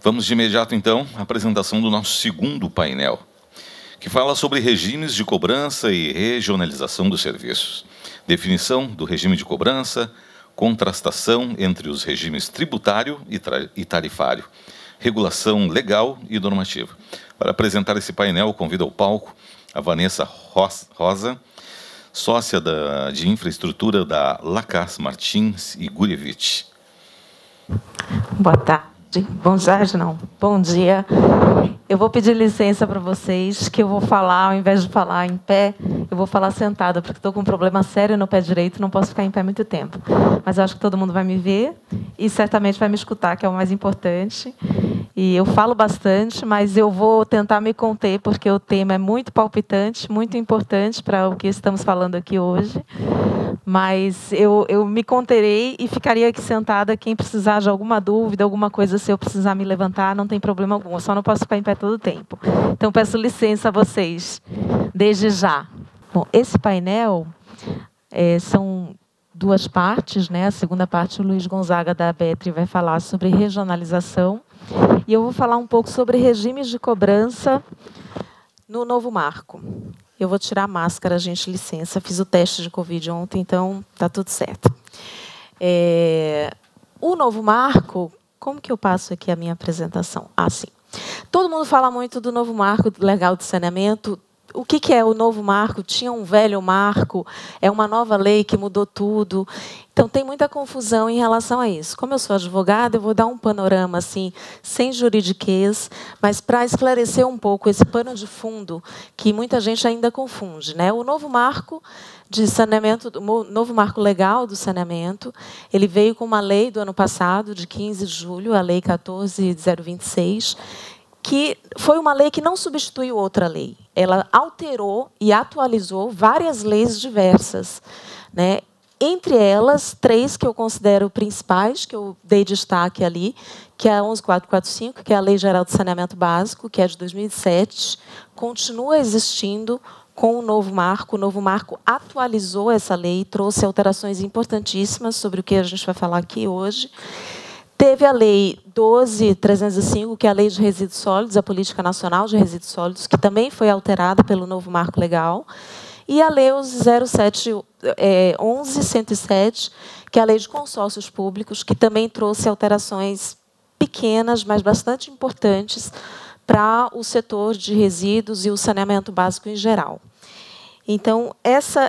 Vamos de imediato, então, à apresentação do nosso segundo painel, que fala sobre regimes de cobrança e regionalização dos serviços. Definição do regime de cobrança, contrastação entre os regimes tributário e tarifário, regulação legal e normativa. Para apresentar esse painel, convido ao palco a Vanessa Rosa, sócia de infraestrutura da Lacasse Martins e Gurevich. Boa tarde. Bom dia. Eu vou pedir licença para vocês, que eu vou falar, ao invés de falar em pé, eu vou falar sentada, porque estou com um problema sério no pé direito, não posso ficar em pé muito tempo. Mas eu acho que todo mundo vai me ver e certamente vai me escutar, que é o mais importante. E eu falo bastante, mas eu vou tentar me conter, porque o tema é muito palpitante, muito importante para o que estamos falando aqui hoje. Mas eu me conterei e ficaria aqui sentada. Quem precisar de alguma dúvida, alguma coisa, se eu precisar me levantar, não tem problema algum. Eu só não posso ficar em pé todo o tempo. Então, peço licença a vocês, desde já. Bom, esse painel são duas partes, né? A segunda parte, o Luiz Gonzaga, da ABETRE, vai falar sobre regionalização. E eu vou falar um pouco sobre regimes de cobrança no novo marco. Eu vou tirar a máscara, gente, licença. Fiz o teste de Covid ontem, então está tudo certo. O novo marco, como que eu passo aqui a minha apresentação? Sim. Todo mundo fala muito do novo marco legal de saneamento. O que é o novo marco? Tinha um velho marco, é uma nova lei que mudou tudo. Então, tem muita confusão em relação a isso. Como eu sou advogada, eu vou dar um panorama assim, sem juridiquês, mas para esclarecer um pouco esse pano de fundo que muita gente ainda confunde, né? O novo marco de saneamento, o novo marco legal do saneamento, ele veio com uma lei do ano passado, de 15 de julho, a Lei 14.026, que foi uma lei que não substituiu outra lei. Ela alterou e atualizou várias leis diversas, né? Entre elas, 3 que eu considero principais, que eu dei destaque ali, que é a 11.445, que é a Lei Geral de Saneamento Básico, que é de 2007, continua existindo com o novo marco. O novo marco atualizou essa lei e trouxe alterações importantíssimas sobre o que a gente vai falar aqui hoje. Teve a Lei 12.305, que é a Lei de Resíduos Sólidos, a Política Nacional de Resíduos Sólidos, que também foi alterada pelo novo marco legal. E a Lei 11.107, que é a Lei de Consórcios Públicos, que também trouxe alterações pequenas, mas bastante importantes para o setor de resíduos e o saneamento básico em geral. Então,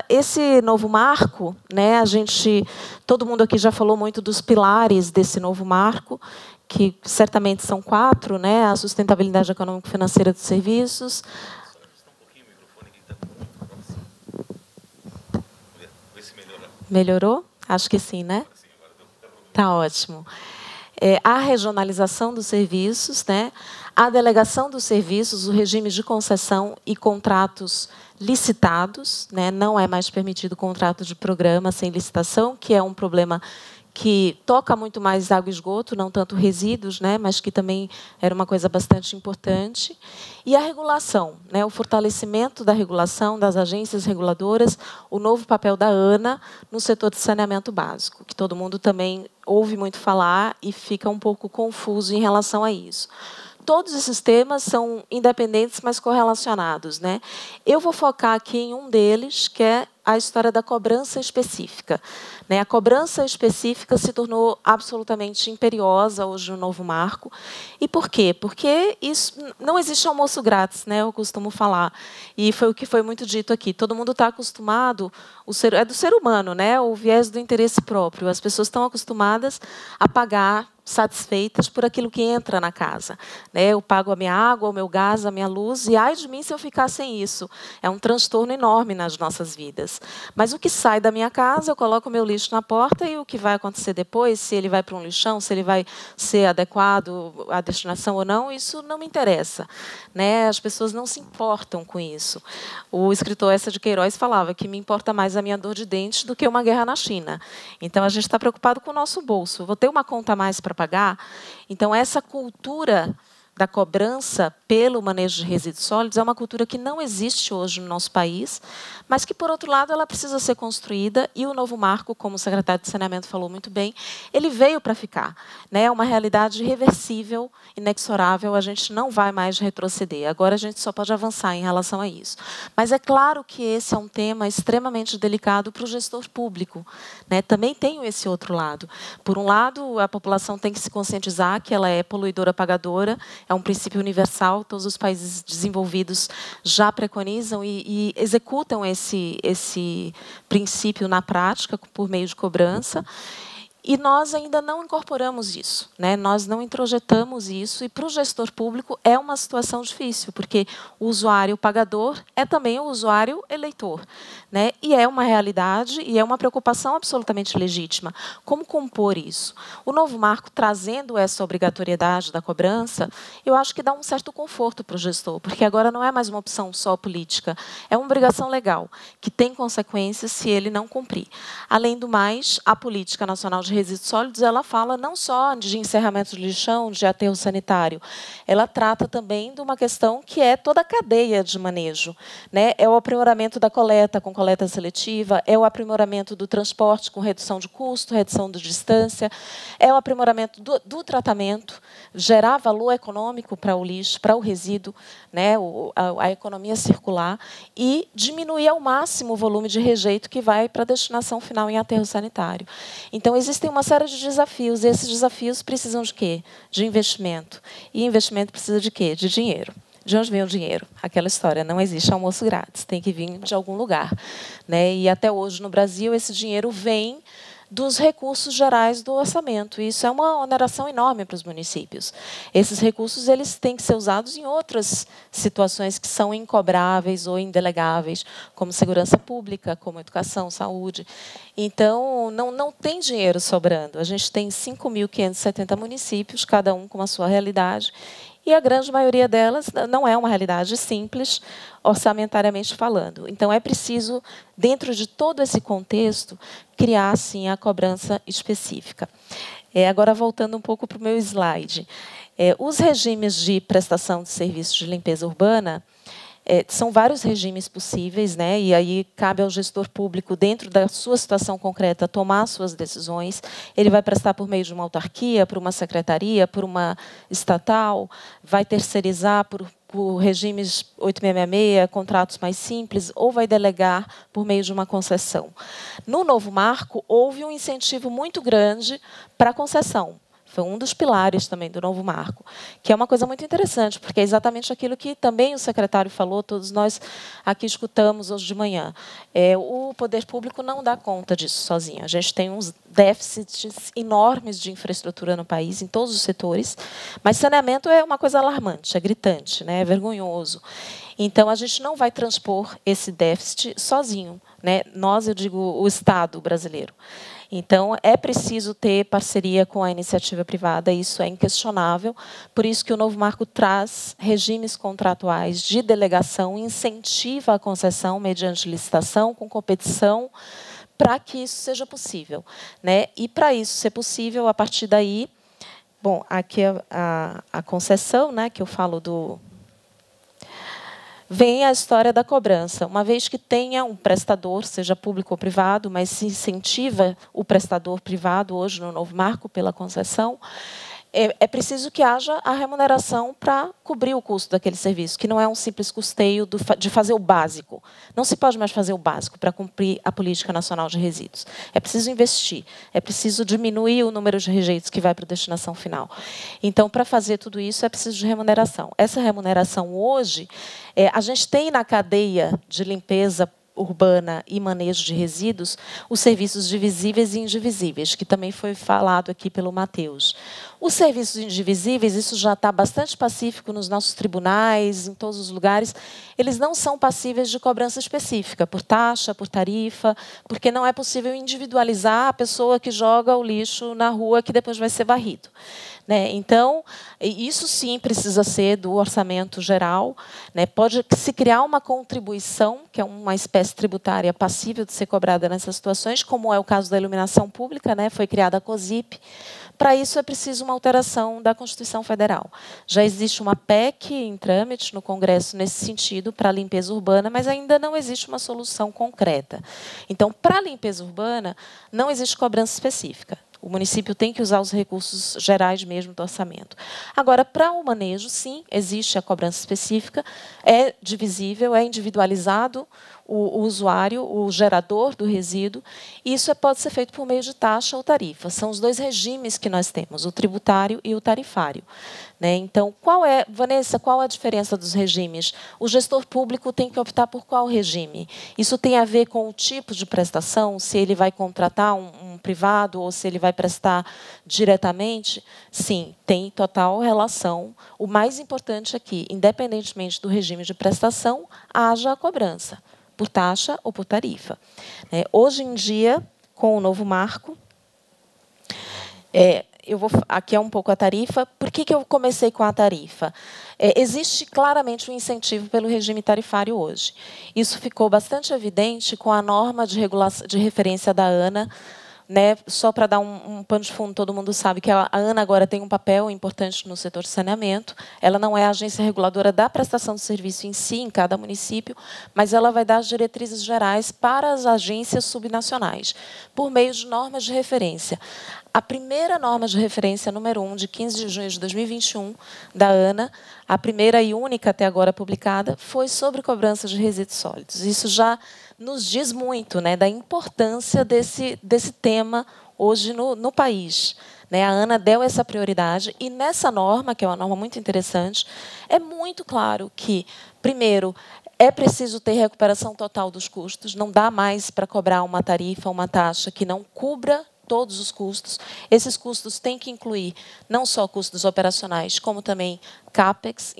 esse novo marco, né, todo mundo aqui já falou muito dos pilares desse novo marco, que certamente são 4, né, a sustentabilidade econômico-financeira dos serviços. Melhorou? Acho que sim, né? Tá ótimo. A regionalização dos serviços, né, a delegação dos serviços, o regime de concessão e contratos licitados, né, não é mais permitido contrato de programa sem licitação, que é um problema que toca muito mais água e esgoto, não tanto resíduos, né, mas que também era uma coisa bastante importante. E a regulação, né, o fortalecimento da regulação, das agências reguladoras, o novo papel da ANA no setor de saneamento básico, que todo mundo também ouve muito falar e fica um pouco confuso em relação a isso. Todos esses temas são independentes, mas correlacionados, né? Eu vou focar aqui em um deles, que é a história da cobrança específica. A cobrança específica se tornou absolutamente imperiosa hoje no novo marco. E por quê? Porque isso, não existe almoço grátis, né? Eu costumo falar. E foi o que foi muito dito aqui. Todo mundo está acostumado, é do ser humano, né? O viés do interesse próprio. As pessoas estão acostumadas a pagar satisfeitas por aquilo que entra na casa, né? Eu pago a minha água, o meu gás, a minha luz, e ai de mim se eu ficar sem isso. É um transtorno enorme nas nossas vidas. Mas o que sai da minha casa, eu coloco o meu lixo na porta, e o que vai acontecer depois, se ele vai para um lixão, se ele vai ser adequado à destinação ou não, isso não me interessa, né? As pessoas não se importam com isso. O escritor Eça de Queiroz falava que me importa mais a minha dor de dente do que uma guerra na China. Então, a gente está preocupado com o nosso bolso. Vou ter uma conta a mais para pagar? Então, essa cultura da cobrança pelo manejo de resíduos sólidos é uma cultura que não existe hoje no nosso país, mas que, por outro lado, ela precisa ser construída, e o novo marco, como o secretário de Saneamento falou muito bem, ele veio para ficar. Né? É uma realidade irreversível, inexorável, a gente não vai mais retroceder. Agora a gente só pode avançar em relação a isso. Mas é claro que esse é um tema extremamente delicado para o gestor público. Né? Também tem esse outro lado. Por um lado, a população tem que se conscientizar que ela é poluidora pagadora, é um princípio universal, todos os países desenvolvidos já preconizam e executam esse princípio na prática, por meio de cobrança. E nós ainda não incorporamos isso, né? Nós não introjetamos isso, e para o gestor público é uma situação difícil, porque o usuário pagador é também o usuário eleitor. Né? E é uma realidade e é uma preocupação absolutamente legítima. Como compor isso? O novo marco, trazendo essa obrigatoriedade da cobrança, eu acho que dá um certo conforto para o gestor, porque agora não é mais uma opção só política, é uma obrigação legal, que tem consequências se ele não cumprir. Além do mais, a Política Nacional de Resíduos Sólidos, ela fala não só de encerramento de lixão, de aterro sanitário, ela trata também de uma questão que é toda a cadeia de manejo. Né? É o aprimoramento da coleta, com coleta seletiva, é o aprimoramento do transporte com redução de custo, redução de distância, é o aprimoramento do tratamento, gerar valor econômico para o lixo, para o resíduo, né? a economia circular, e diminuir ao máximo o volume de rejeito que vai para a destinação final em aterro sanitário. Então, existem uma série de desafios, e esses desafios precisam de quê? De investimento. E investimento precisa de quê? De dinheiro. De onde vem o dinheiro? Aquela história, não existe almoço grátis, tem que vir de algum lugar. Né? E até hoje, no Brasil, esse dinheiro vem dos recursos gerais do orçamento. E isso é uma oneração enorme para os municípios. Esses recursos eles têm que ser usados em outras situações que são incobráveis ou indelegáveis, como segurança pública, como educação, saúde. Então, não tem dinheiro sobrando. A gente tem 5.570 municípios, cada um com a sua realidade, e a grande maioria delas não é uma realidade simples, orçamentariamente falando. Então, é preciso, dentro de todo esse contexto, criar, sim, a cobrança específica. Agora, voltando um pouco para o meu slide. Os regimes de prestação de serviços de limpeza urbana, são vários regimes possíveis, né? E aí cabe ao gestor público, dentro da sua situação concreta, tomar suas decisões. Ele vai prestar por meio de uma autarquia, por uma secretaria, por uma estatal, vai terceirizar por regimes 8666, contratos mais simples, ou vai delegar por meio de uma concessão. No novo marco, houve um incentivo muito grande para a concessão. Foi um dos pilares também do novo marco, que é uma coisa muito interessante, porque é exatamente aquilo que também o secretário falou, todos nós aqui escutamos hoje de manhã. O poder público não dá conta disso sozinho. A gente tem uns déficits enormes de infraestrutura no país, em todos os setores, mas saneamento é uma coisa alarmante, é gritante, né? É vergonhoso. Então, a gente não vai transpor esse déficit sozinho. Né? Nós, eu digo, o Estado brasileiro. Então, é preciso ter parceria com a iniciativa privada, isso é inquestionável. Por isso que o novo marco traz regimes contratuais de delegação, incentiva a concessão mediante licitação, com competição, para que isso seja possível. Né? E, para isso ser possível, a partir daí... Bom, aqui a concessão, né, que eu falo do... Vem a história da cobrança. Uma vez que tenha um prestador, seja público ou privado, mas se incentiva o prestador privado, hoje no novo marco, pela concessão, é preciso que haja a remuneração para cobrir o custo daquele serviço, que não é um simples custeio de fazer o básico. Não se pode mais fazer o básico para cumprir a Política Nacional de Resíduos. É preciso investir, é preciso diminuir o número de rejeitos que vai para a destinação final. Então, para fazer tudo isso, é preciso de remuneração. Essa remuneração, hoje, a gente tem na cadeia de limpeza urbana e manejo de resíduos os serviços divisíveis e indivisíveis, que também foi falado aqui pelo Matheus. Os serviços indivisíveis, isso já está bastante pacífico nos nossos tribunais, em todos os lugares, eles não são passíveis de cobrança específica, por taxa, por tarifa, porque não é possível individualizar a pessoa que joga o lixo na rua que depois vai ser varrido. Né? Então, isso sim precisa ser do orçamento geral. Né? Pode se criar uma contribuição, que é uma espécie espécie tributária passível de ser cobrada nessas situações, como é o caso da iluminação pública, né? Foi criada a COSIP. Para isso, é preciso uma alteração da Constituição Federal. Já existe uma PEC em trâmite no Congresso nesse sentido, para a limpeza urbana, mas ainda não existe uma solução concreta. Então, para a limpeza urbana, não existe cobrança específica. O município tem que usar os recursos gerais mesmo do orçamento. Agora, para o manejo, sim, existe a cobrança específica, é divisível, é individualizado o usuário, o gerador do resíduo, e isso pode ser feito por meio de taxa ou tarifa. São os dois regimes que nós temos, o tributário e o tarifário. Né? Então, Vanessa, qual a diferença dos regimes? O gestor público tem que optar por qual regime? Isso tem a ver com o tipo de prestação, se ele vai contratar um privado ou se ele vai prestar diretamente? Sim, tem total relação. O mais importante aqui, independentemente do regime de prestação, haja a cobrança, por taxa ou por tarifa. Hoje em dia, com o novo marco, aqui é um pouco a tarifa. Por que eu comecei com a tarifa? Existe claramente um incentivo pelo regime tarifário hoje. Isso ficou bastante evidente com a norma de referência da ANA. Né? Só para dar um pano de fundo, todo mundo sabe que a ANA agora tem um papel importante no setor de saneamento. Ela não é a agência reguladora da prestação de serviço em si, em cada município, mas ela vai dar as diretrizes gerais para as agências subnacionais, por meio de normas de referência. A primeira norma de referência, número 1, de 15 de junho de 2021, da ANA, a primeira e única até agora publicada, foi sobre cobrança de resíduos sólidos. Isso já nos diz muito, né, da importância desse tema hoje no país. Né? A ANA deu essa prioridade e, nessa norma, que é uma norma muito interessante, é muito claro que, primeiro, é preciso ter recuperação total dos custos, não dá mais para cobrar uma tarifa, uma taxa que não cubra todos os custos. Esses custos têm que incluir não só custos operacionais, como também CAPEX,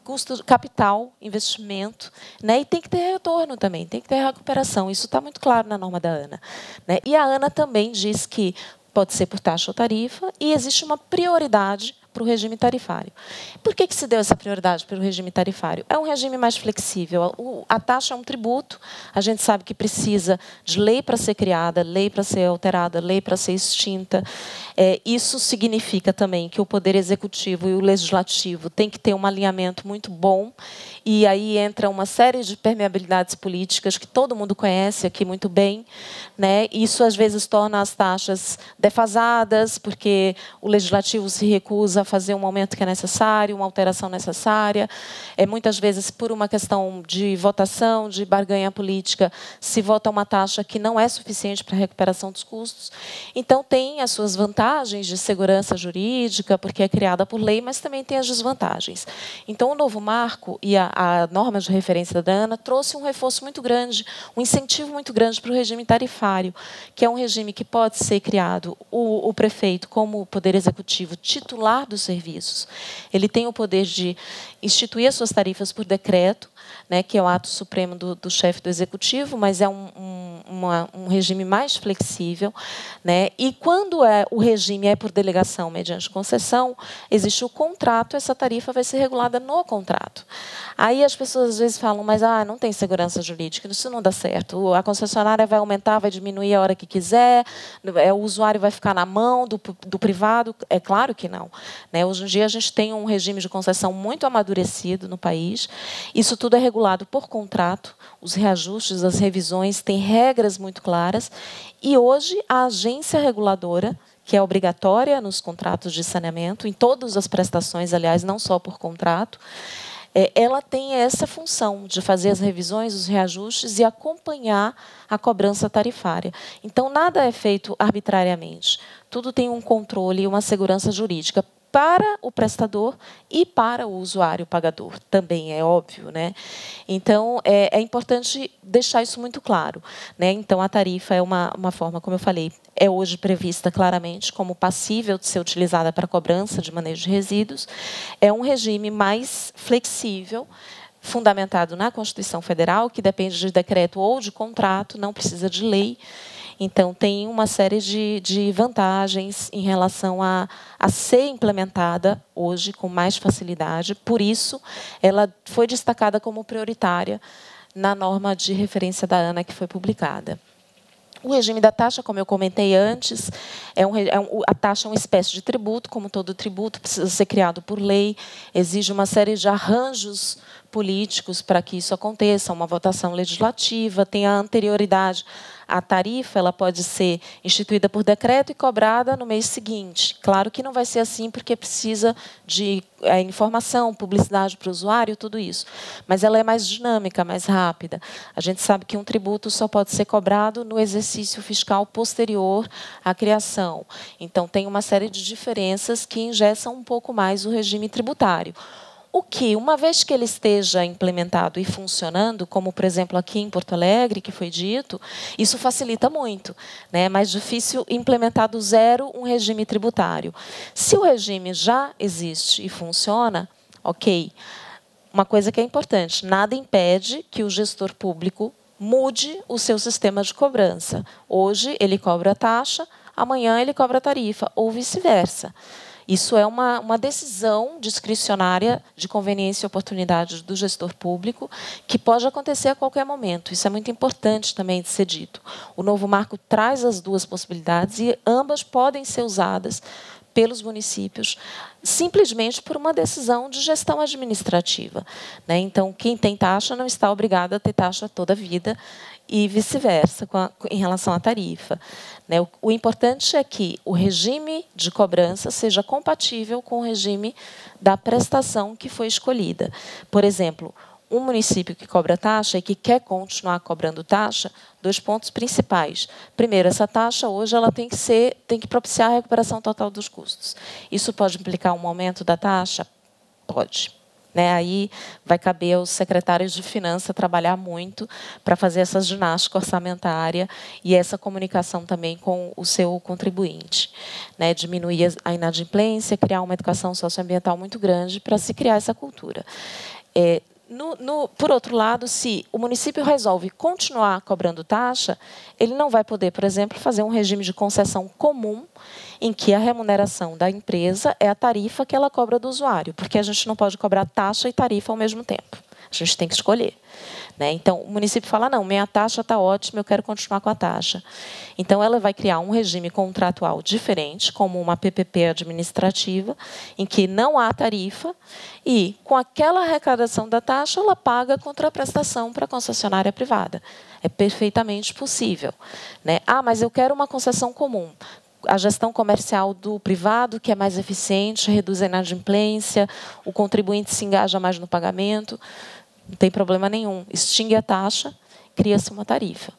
custo capital, investimento, né? E tem que ter retorno também, tem que ter recuperação. Isso está muito claro na norma da ANA. Né? E a ANA também diz que pode ser por taxa ou tarifa e existe uma prioridade para o regime tarifário. Por que se deu essa prioridade para o regime tarifário? É um regime mais flexível. A taxa é um tributo. A gente sabe que precisa de lei para ser criada, lei para ser alterada, lei para ser extinta. Isso significa também que o Poder Executivo e o Legislativo têm que ter um alinhamento muito bom. E aí entra uma série de permeabilidades políticas que todo mundo conhece aqui muito bem. Né? Isso, às vezes, torna as taxas defasadas, porque o Legislativo se recusa a fazer um aumento que é necessário, uma alteração necessária. Muitas vezes, por uma questão de votação, de barganha política, se vota uma taxa que não é suficiente para a recuperação dos custos. Então, tem as suas vantagens de segurança jurídica, porque é criada por lei, mas também tem as desvantagens. Então, o novo marco e a norma de referência da ANA trouxe um reforço muito grande, um incentivo muito grande para o regime tarifário, que é um regime que pode ser criado o prefeito como poder executivo titular dos serviços. Ele tem o poder de instituir as suas tarifas por decreto, né, que é o ato supremo do chefe do executivo, mas é um regime mais flexível. Né, e quando o regime é por delegação mediante concessão, existe o contrato, essa tarifa vai ser regulada no contrato. Aí as pessoas às vezes falam, mas não tem segurança jurídica, isso não dá certo. A concessionária vai aumentar, vai diminuir a hora que quiser, o usuário vai ficar na mão do privado. É claro que não. Né, hoje em dia a gente tem um regime de concessão muito amadurecido no país. Isso tudo é regulado por contrato, os reajustes, as revisões, têm regras muito claras. E hoje a agência reguladora, que é obrigatória nos contratos de saneamento, em todas as prestações, aliás, não só por contrato, ela tem essa função de fazer as revisões, os reajustes e acompanhar a cobrança tarifária. Então, nada é feito arbitrariamente. Tudo tem um controle e uma segurança jurídica para o prestador e para o usuário pagador, também é óbvio. Né? Então, é importante deixar isso muito claro. Né? Então, a tarifa é uma forma, como eu falei, é hoje prevista claramente como passível de ser utilizada para cobrança de manejo de resíduos. É um regime mais flexível, fundamentado na Constituição Federal, que depende de decreto ou de contrato, não precisa de lei. Então, tem uma série de vantagens em relação a ser implementada hoje com mais facilidade. Por isso, ela foi destacada como prioritária na norma de referência da ANA que foi publicada. O regime da taxa, como eu comentei antes, a taxa é uma espécie de tributo, como todo tributo, precisa ser criado por lei, exige uma série de arranjos políticos para que isso aconteça, uma votação legislativa, tem a anterioridade à tarifa, ela pode ser instituída por decreto e cobrada no mês seguinte. Claro que não vai ser assim, porque precisa de informação, publicidade para o usuário, tudo isso. Mas ela é mais dinâmica, mais rápida. A gente sabe que um tributo só pode ser cobrado no exercício fiscal posterior à criação. Então, tem uma série de diferenças que engessam um pouco mais o regime tributário. O que, uma vez que ele esteja implementado e funcionando, como, por exemplo, aqui em Porto Alegre, que foi dito, isso facilita muito, né? É mais difícil implementar do zero um regime tributário. Se o regime já existe e funciona, ok. Uma coisa que é importante, nada impede que o gestor público mude o seu sistema de cobrança. Hoje, ele cobra a taxa, amanhã ele cobra a tarifa, ou vice-versa. Isso é uma decisão discricionária de conveniência e oportunidade do gestor público, que pode acontecer a qualquer momento. Isso é muito importante também de ser dito. O novo marco traz as duas possibilidades e ambas podem ser usadas pelos municípios, simplesmente por uma decisão de gestão administrativa, né? Então, quem tem taxa não está obrigado a ter taxa toda a vida, e vice-versa em relação à tarifa, né? O importante é que o regime de cobrança seja compatível com o regime da prestação que foi escolhida. Por exemplo, um município que cobra taxa e que quer continuar cobrando taxa, 2 pontos principais. Primeiro, essa taxa hoje ela tem que propiciar a recuperação total dos custos. Isso pode implicar um aumento da taxa? Pode. Né? Aí vai caber aos secretários de Finanças trabalhar muito para fazer essa ginástica orçamentária e essa comunicação também com o seu contribuinte, né? Diminuir a inadimplência, criar uma educação socioambiental muito grande para se criar essa cultura. Por outro lado, se o município resolve continuar cobrando taxa, ele não vai poder, por exemplo, fazer um regime de concessão comum em que a remuneração da empresa é a tarifa que ela cobra do usuário, porque a gente não pode cobrar taxa e tarifa ao mesmo tempo. A gente tem que escolher, né? Então, o município fala, não, minha taxa está ótima, eu quero continuar com a taxa. Então, ela vai criar um regime contratual diferente, como uma PPP administrativa, em que não há tarifa, e, com aquela arrecadação da taxa, ela paga a contraprestação para a concessionária privada. É perfeitamente possível, né? Ah, mas eu quero uma concessão comum. A gestão comercial do privado, que é mais eficiente, reduz a inadimplência, o contribuinte se engaja mais no pagamento, não tem problema nenhum. Extingue a taxa, cria-se uma tarifa.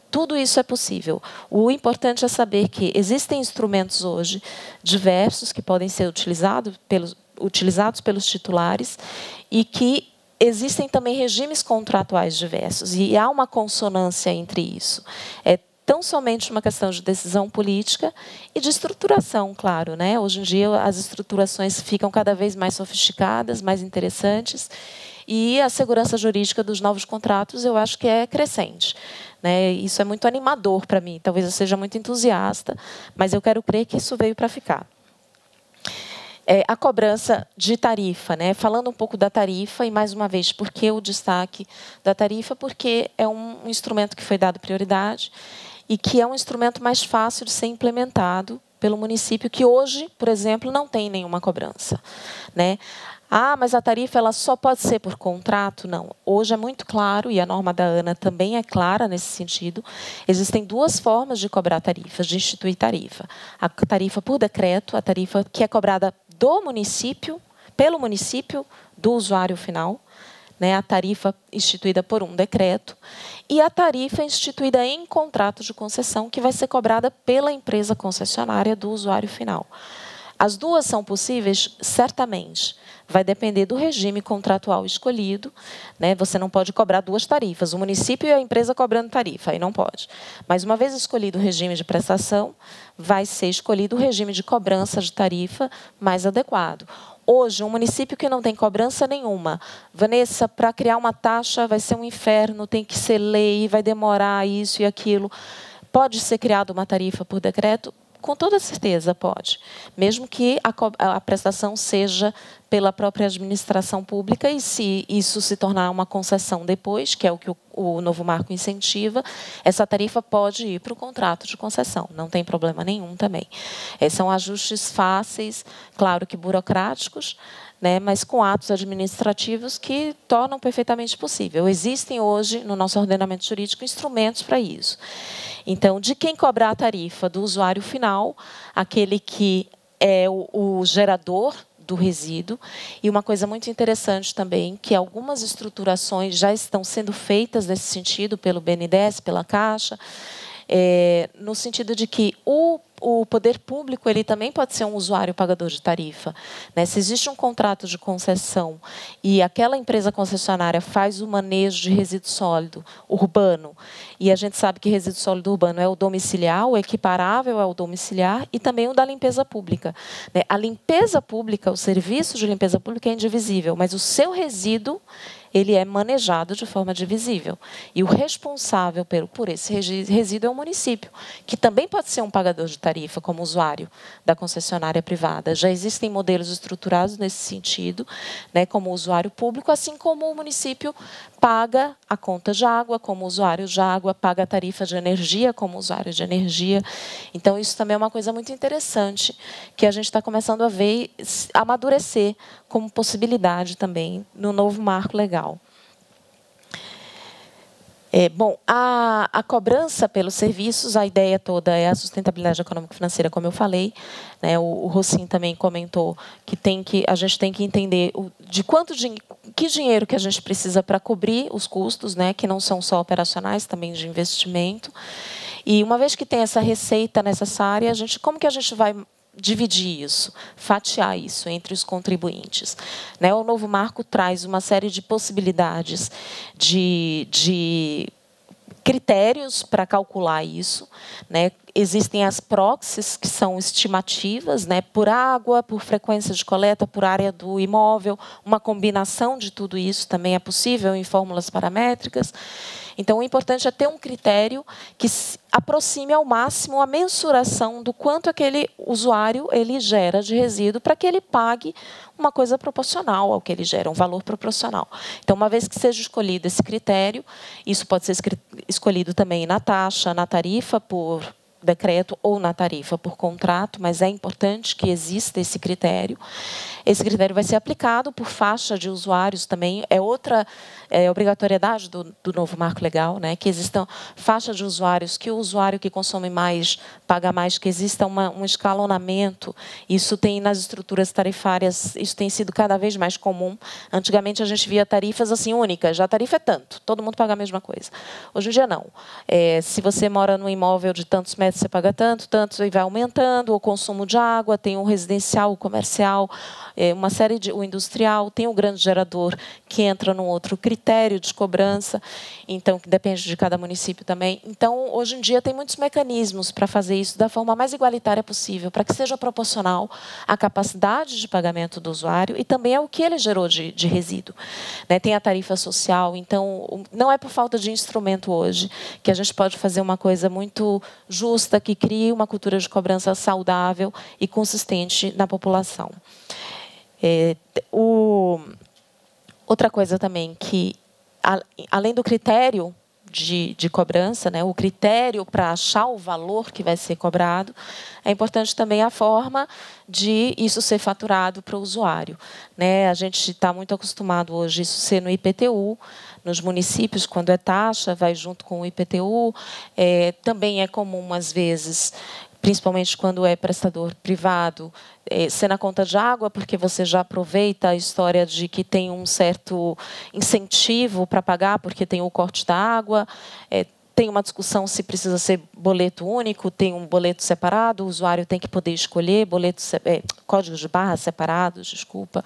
Tudo isso é possível. O importante é saber que existem instrumentos hoje diversos que podem ser utilizados pelos titulares e que existem também regimes contratuais diversos. E há uma consonância entre isso. É tão somente uma questão de decisão política e de estruturação, claro, né? Hoje em dia, as estruturações ficam cada vez mais sofisticadas, mais interessantes, e a segurança jurídica dos novos contratos, eu acho que é crescente, né? Isso é muito animador para mim. Talvez eu seja muito entusiasta, mas eu quero crer que isso veio para ficar. A cobrança de tarifa, né? Falando um pouco da tarifa, e mais uma vez, por que o destaque da tarifa? Porque é um instrumento que foi dado prioridade e que é um instrumento mais fácil de ser implementado pelo município, que hoje, por exemplo, não tem nenhuma cobrança, né? Ah, mas a tarifa ela só pode ser por contrato? Não. Hoje é muito claro, e a norma da ANA também é clara nesse sentido, existem 2 formas de cobrar tarifas, de instituir tarifa. A tarifa por decreto, a tarifa que é cobrada do município, pelo município, do usuário final, né, a tarifa instituída por um decreto, e a tarifa instituída em contrato de concessão, que vai ser cobrada pela empresa concessionária do usuário final. As 2 são possíveis? Certamente. Vai depender do regime contratual escolhido, né? Você não pode cobrar 2 tarifas, o município e a empresa cobrando tarifa, aí não pode. Mas, uma vez escolhido o regime de prestação, vai ser escolhido o regime de cobrança de tarifa mais adequado. Hoje, um município que não tem cobrança nenhuma, Vanessa, para criar uma taxa vai ser um inferno, tem que ser lei, vai demorar isso e aquilo. Pode ser criada uma tarifa por decreto? Com toda certeza pode, mesmo que a prestação seja pela própria administração pública, e se isso se tornar uma concessão depois, que é o que o novo marco incentiva, essa tarifa pode ir para o contrato de concessão, não tem problema nenhum também. São ajustes fáceis, claro que burocráticos, né, mas com atos administrativos que tornam perfeitamente possível. Existem hoje, no nosso ordenamento jurídico, instrumentos para isso. Então, de quem cobrar a tarifa? Do usuário final, aquele que é o gerador do resíduo. E uma coisa muito interessante também, que algumas estruturações já estão sendo feitas nesse sentido pelo BNDES, pela Caixa, no sentido de que o poder público ele também pode ser um usuário pagador de tarifa, né? Se existe um contrato de concessão e aquela empresa concessionária faz o manejo de resíduo sólido urbano, e a gente sabe que resíduo sólido urbano é o domiciliar, o equiparável ao domiciliar, e também o da limpeza pública, né? A limpeza pública, o serviço de limpeza pública é indivisível, mas o seu resíduo ele é manejado de forma divisível. E o responsável por esse resíduo é o município, que também pode ser um pagador de tarifa como usuário da concessionária privada. Já existem modelos estruturados nesse sentido, né, como usuário público, assim como o município paga a conta de água como usuário de água, paga a tarifa de energia como usuário de energia. Então, isso também é uma coisa muito interessante que a gente está começando a ver amadurecer como possibilidade também no novo marco legal. Bom, a cobrança pelos serviços, a ideia toda é a sustentabilidade econômico-financeira, como eu falei, né? O Rossin também comentou que a gente tem que entender que dinheiro que a gente precisa para cobrir os custos, né? Que não são só operacionais, também de investimento. E uma vez que tem essa receita necessária, como que a gente vai dividir isso, fatiar isso entre os contribuintes, né? O novo marco traz uma série de possibilidades de critérios para calcular isso, né? Existem as proxies, que são estimativas, né? Por água, por frequência de coleta, por área do imóvel. Uma combinação de tudo isso também é possível em fórmulas paramétricas. Então, o importante é ter um critério que aproxime ao máximo a mensuração do quanto aquele usuário ele gera de resíduo para que ele pague uma coisa proporcional ao que ele gera, um valor proporcional. Então, uma vez que seja escolhido esse critério, isso pode ser escolhido também na taxa, na tarifa por decreto ou na tarifa por contrato, mas é importante que exista esse critério. Esse critério vai ser aplicado por faixa de usuários também. É outra obrigatoriedade do novo marco legal, né? Que existam faixas de usuários, que o usuário que consome mais paga mais, que exista um escalonamento. Isso tem nas estruturas tarifárias, isso tem sido cada vez mais comum. Antigamente a gente via tarifas assim únicas, já a tarifa é tanto, todo mundo paga a mesma coisa. Hoje em dia não. Se você mora num imóvel de tantos metros, você paga tanto, e vai aumentando. O consumo de água, tem o residencial, o comercial, uma série o industrial, tem o grande gerador que entra num outro critério de cobrança, então que depende de cada município também. Então, hoje em dia tem muitos mecanismos para fazer isso da forma mais igualitária possível, para que seja proporcional à capacidade de pagamento do usuário e também ao que ele gerou de resíduo, né? Tem a tarifa social, então não é por falta de instrumento hoje que a gente pode fazer uma coisa muito justa, que crie uma cultura de cobrança saudável e consistente na população. Outra coisa também que, além do critério de cobrança, né, o critério para achar o valor que vai ser cobrado, é importante também a forma de isso ser faturado para o usuário, né? A gente está muito acostumado hoje isso ser no IPTU, nos municípios, quando é taxa, vai junto com o IPTU. Também é comum, às vezes, principalmente quando é prestador privado, ser na conta de água, porque você já aproveita a história de que tem um certo incentivo para pagar, porque tem o corte da água. Tem uma discussão se precisa ser boleto único, tem um boleto separado, o usuário tem que poder escolher códigos de barra separados, desculpa.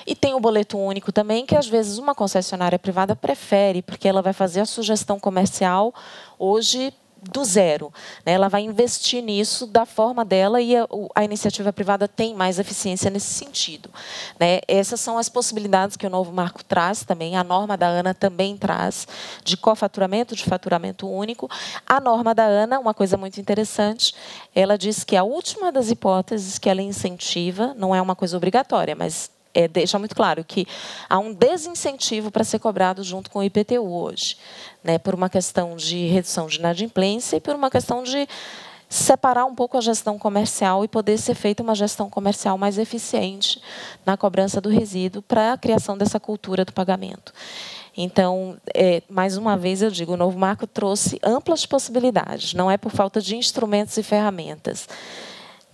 E tem o boleto único também, que às vezes uma concessionária privada prefere, porque ela vai fazer a sugestão comercial hoje do zero, né? Ela vai investir nisso da forma dela e a iniciativa privada tem mais eficiência nesse sentido, né? Essas são as possibilidades que o novo marco traz também, a norma da ANA também traz, de cofaturamento, de faturamento único. A norma da ANA, uma coisa muito interessante, ela diz que a última das hipóteses que ela incentiva, não é uma coisa obrigatória, mas deixa muito claro que há um desincentivo para ser cobrado junto com o IPTU hoje, né, por uma questão de redução de inadimplência e por uma questão de separar um pouco a gestão comercial e poder ser feita uma gestão comercial mais eficiente na cobrança do resíduo para a criação dessa cultura do pagamento. Então, mais uma vez eu digo, o novo marco trouxe amplas possibilidades, não é por falta de instrumentos e ferramentas,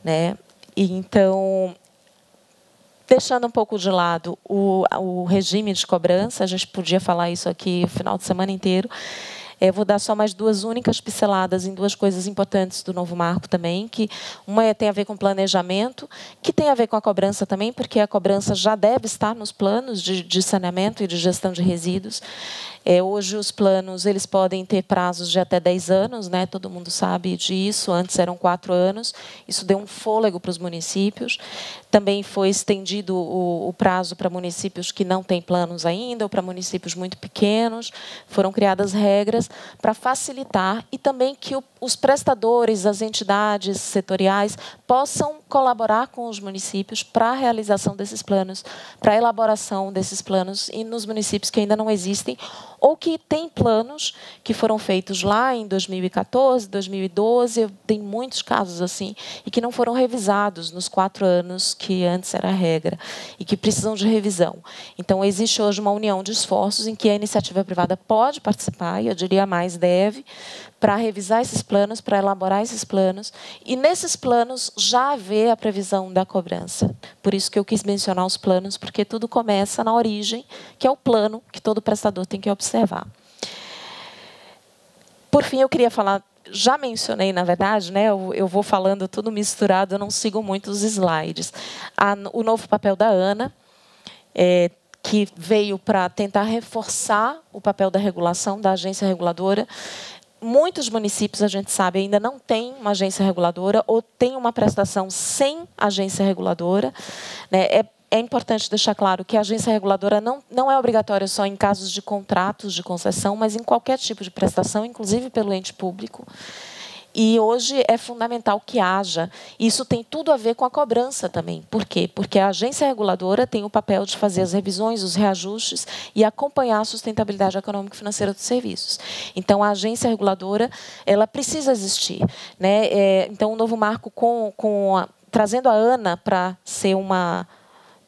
né? E, então, deixando um pouco de lado o regime de cobrança, a gente podia falar isso aqui o final de semana inteiro. Vou dar só mais duas únicas pinceladas em duas coisas importantes do novo marco também, que uma tem a ver com planejamento, que tem a ver com a cobrança também, porque a cobrança já deve estar nos planos de saneamento e de gestão de resíduos. Hoje os planos eles podem ter prazos de até 10 anos, né? Todo mundo sabe disso, antes eram 4 anos, isso deu um fôlego para os municípios. Também foi estendido o prazo para municípios que não têm planos ainda, ou para municípios muito pequenos. Foram criadas regras para facilitar e também que os prestadores, as entidades setoriais, possam colaborar com os municípios para a realização desses planos, para a elaboração desses planos e nos municípios que ainda não existem ou que têm planos que foram feitos lá em 2014, 2012, tem muitos casos assim, e que não foram revisados nos 4 anos que antes era a regra, e que precisam de revisão. Então, existe hoje uma união de esforços em que a iniciativa privada pode participar, e eu diria mais deve, para revisar esses planos, para elaborar esses planos, e nesses planos já haver a previsão da cobrança. Por isso que eu quis mencionar os planos, porque tudo começa na origem, que é o plano que todo prestador tem que observar. Por fim, eu queria falar, já mencionei, na verdade, né, eu vou falando tudo misturado, eu não sigo muito os slides. O novo papel da ANA, que veio para tentar reforçar o papel da regulação, da agência reguladora. Muitos municípios, a gente sabe, ainda não têm uma agência reguladora ou têm uma prestação sem agência reguladora, né? É importante deixar claro que a agência reguladora não é obrigatória só em casos de contratos de concessão, mas em qualquer tipo de prestação, inclusive pelo ente público. E hoje é fundamental que haja. Isso tem tudo a ver com a cobrança também. Por quê? Porque a agência reguladora tem o papel de fazer as revisões, os reajustes e acompanhar a sustentabilidade econômica e financeira dos serviços. Então, a agência reguladora ela precisa existir, né? Então, o novo marco, trazendo a ANA para ser uma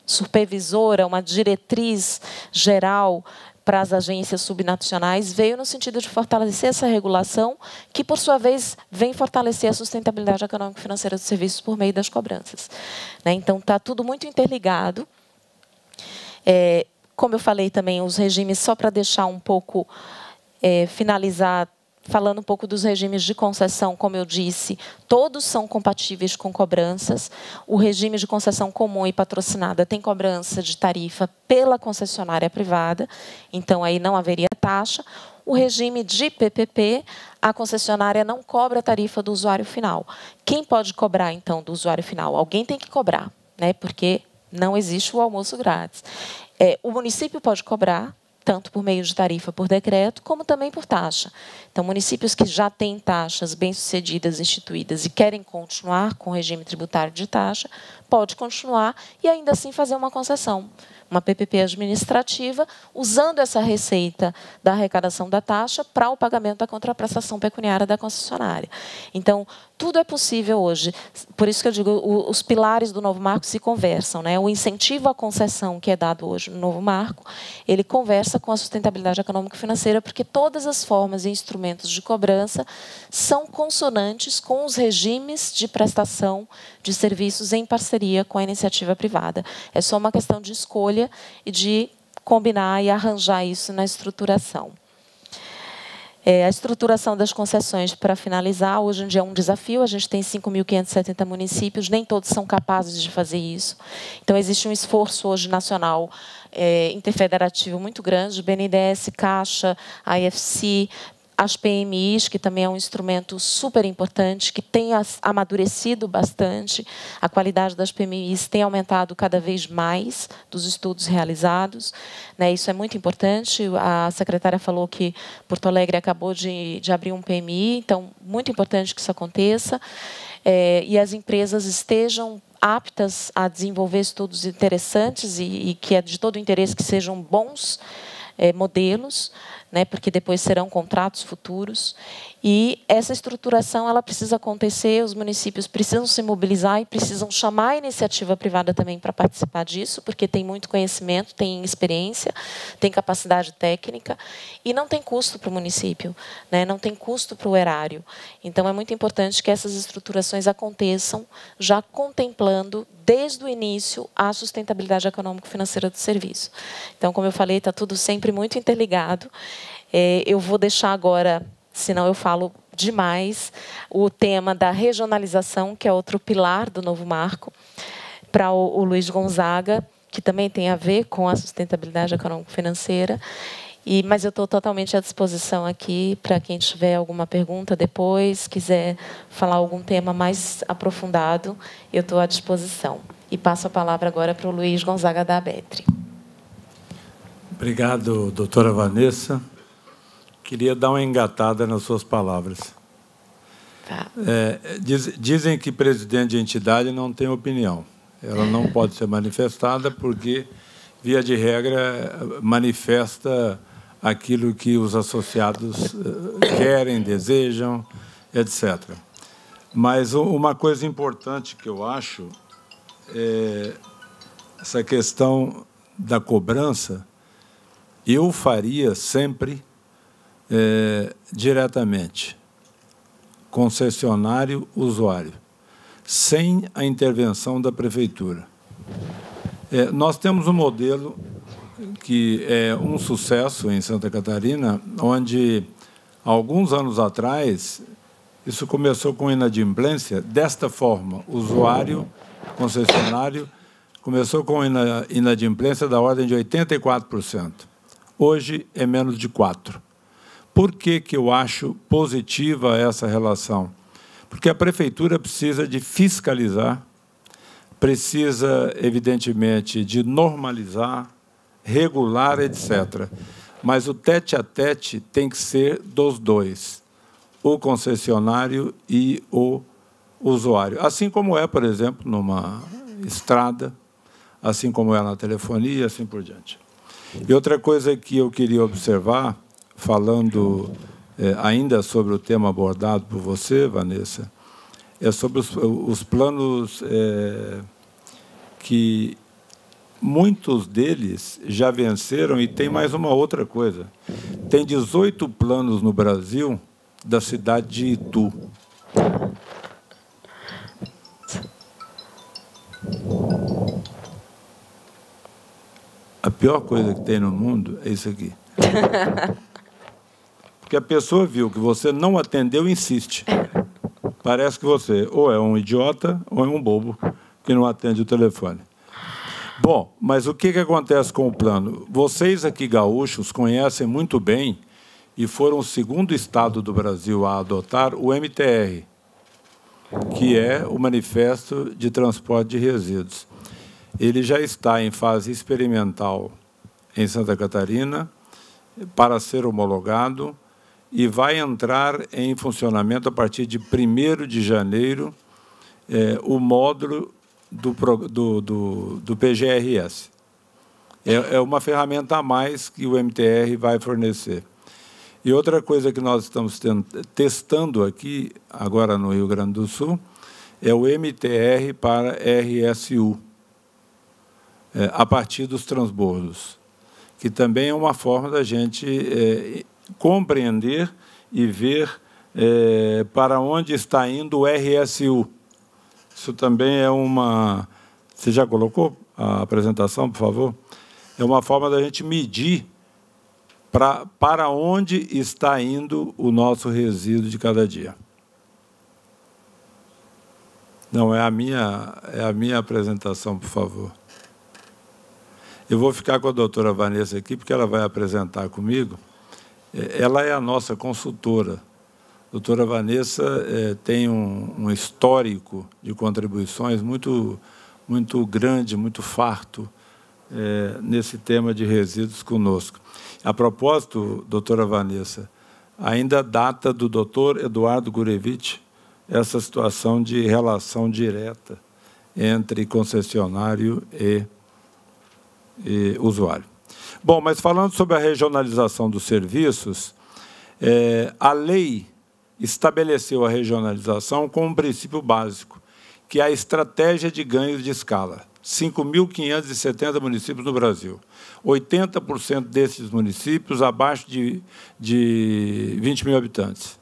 supervisora, uma diretriz geral para as agências subnacionais, veio no sentido de fortalecer essa regulação, que, por sua vez, vem fortalecer a sustentabilidade econômica e financeira dos serviços por meio das cobranças. Então, está tudo muito interligado. Como eu falei também, os regimes, só para deixar um pouco, finalizar, falando um pouco dos regimes de concessão, como eu disse, todos são compatíveis com cobranças. O regime de concessão comum e patrocinada tem cobrança de tarifa pela concessionária privada, então aí não haveria taxa. O regime de PPP, a concessionária não cobra a tarifa do usuário final. Quem pode cobrar, então, do usuário final? Alguém tem que cobrar, né? Porque não existe o almoço grátis. O município pode cobrar, tanto por meio de tarifa por decreto, como também por taxa. Então, municípios que já têm taxas bem-sucedidas instituídas e querem continuar com o regime tributário de taxa, pode continuar e ainda assim fazer uma concessão, uma PPP administrativa, usando essa receita da arrecadação da taxa para o pagamento da contraprestação pecuniária da concessionária. Então, tudo é possível hoje. Por isso que eu digo, os pilares do novo marco se conversam, né? O incentivo à concessão que é dado hoje no novo marco, ele conversa com a sustentabilidade econômica e financeira, porque todas as formas e instrumentos de cobrança são consonantes com os regimes de prestação de serviços em parceria com a iniciativa privada. É só uma questão de escolha e de combinar e arranjar isso na estruturação. A estruturação das concessões, para finalizar, hoje em dia é um desafio. A gente tem 5.570 municípios, nem todos são capazes de fazer isso. Então, existe um esforço hoje nacional interfederativo muito grande, BNDES, Caixa, AFC, as PMIs, que também é um instrumento super importante, que tem amadurecido bastante. A qualidade das PMIs tem aumentado cada vez mais dos estudos realizados, né? Isso é muito importante. A secretária falou que Porto Alegre acabou de abrir um PMI, então, muito importante que isso aconteça. E as empresas estejam aptas a desenvolver estudos interessantes e que é de todo o interesse que sejam bons modelos, né, porque depois serão contratos futuros. E essa estruturação ela precisa acontecer, os municípios precisam se mobilizar e precisam chamar a iniciativa privada também para participar disso, porque tem muito conhecimento, tem experiência, tem capacidade técnica e não tem custo para o município, né, não tem custo para o erário. Então, é muito importante que essas estruturações aconteçam já contemplando, desde o início, a sustentabilidade econômico-financeira do serviço. Então, como eu falei, está tudo sempre muito interligado. Eu vou deixar agora, senão eu falo demais, o tema da regionalização, que é outro pilar do novo marco, para o Luiz Gonzaga, que também tem a ver com a sustentabilidade econômico-financeira. Mas eu estou totalmente à disposição aqui para quem tiver alguma pergunta depois, quiser falar algum tema mais aprofundado, eu estou à disposição. E passo a palavra agora para o Luiz Gonzaga da ABETRE. Obrigado, doutora Vanessa. Queria dar uma engatada nas suas palavras. Tá. Dizem que presidente de entidade não tem opinião. Ela não pode ser manifestada porque, via de regra, manifesta aquilo que os associados querem, desejam, etc. Mas uma coisa importante que eu acho é essa questão da cobrança. Eu faria sempre diretamente, concessionário-usuário, sem a intervenção da prefeitura. Nós temos um modelo que é um sucesso em Santa Catarina, onde, alguns anos atrás, isso começou com inadimplência desta forma: usuário, concessionário, começou com inadimplência da ordem de 84%. Hoje é menos de 4%. Por que eu acho positiva essa relação? Porque a prefeitura precisa de fiscalizar, precisa, evidentemente, de normalizar, regular, etc. Mas o tete-a-tete tem que ser dos dois, o concessionário e o usuário. Assim como é, por exemplo, numa estrada, assim como é na telefonia, assim por diante. E outra coisa que eu queria observar, falando ainda sobre o tema abordado por você, Vanessa, é sobre os planos que muitos deles já venceram, e tem mais uma outra coisa. Tem 18 planos no Brasil da cidade de Itu. A pior coisa que tem no mundo é isso aqui. Porque a pessoa viu que você não atendeu e insiste. Parece que você ou é um idiota ou é um bobo que não atende o telefone. Bom, mas o que acontece com o plano? Vocês aqui, gaúchos, conhecem muito bem e foram o segundo estado do Brasil a adotar o MTR, que é o Manifesto de Transporte de Resíduos. Ele já está em fase experimental em Santa Catarina para ser homologado e vai entrar em funcionamento a partir de 1º de janeiro o módulo do PGRS. É uma ferramenta a mais que o MTR vai fornecer. E outra coisa que nós estamos testando aqui, agora no Rio Grande do Sul, é o MTR para RSU, a partir dos transbordos, que também é uma forma da gente compreender e ver para onde está indo o RSU. Isso também é uma... Você já colocou a apresentação, por favor? É uma forma da gente medir para onde está indo o nosso resíduo de cada dia. Não, é a minha apresentação, por favor. Eu vou ficar com a doutora Vanessa aqui, porque ela vai apresentar comigo. ela é a nossa consultora. A doutora Vanessa tem um histórico de contribuições muito grande, muito farto, nesse tema de resíduos conosco. A propósito, doutora Vanessa, ainda data do doutor Eduardo Gurevitch essa situação de relação direta entre concessionário e usuário. Bom, mas falando sobre a regionalização dos serviços, a lei estabeleceu a regionalização como um princípio básico, que é a estratégia de ganhos de escala. 5.570 municípios no Brasil. 80% desses municípios abaixo de 20 mil habitantes.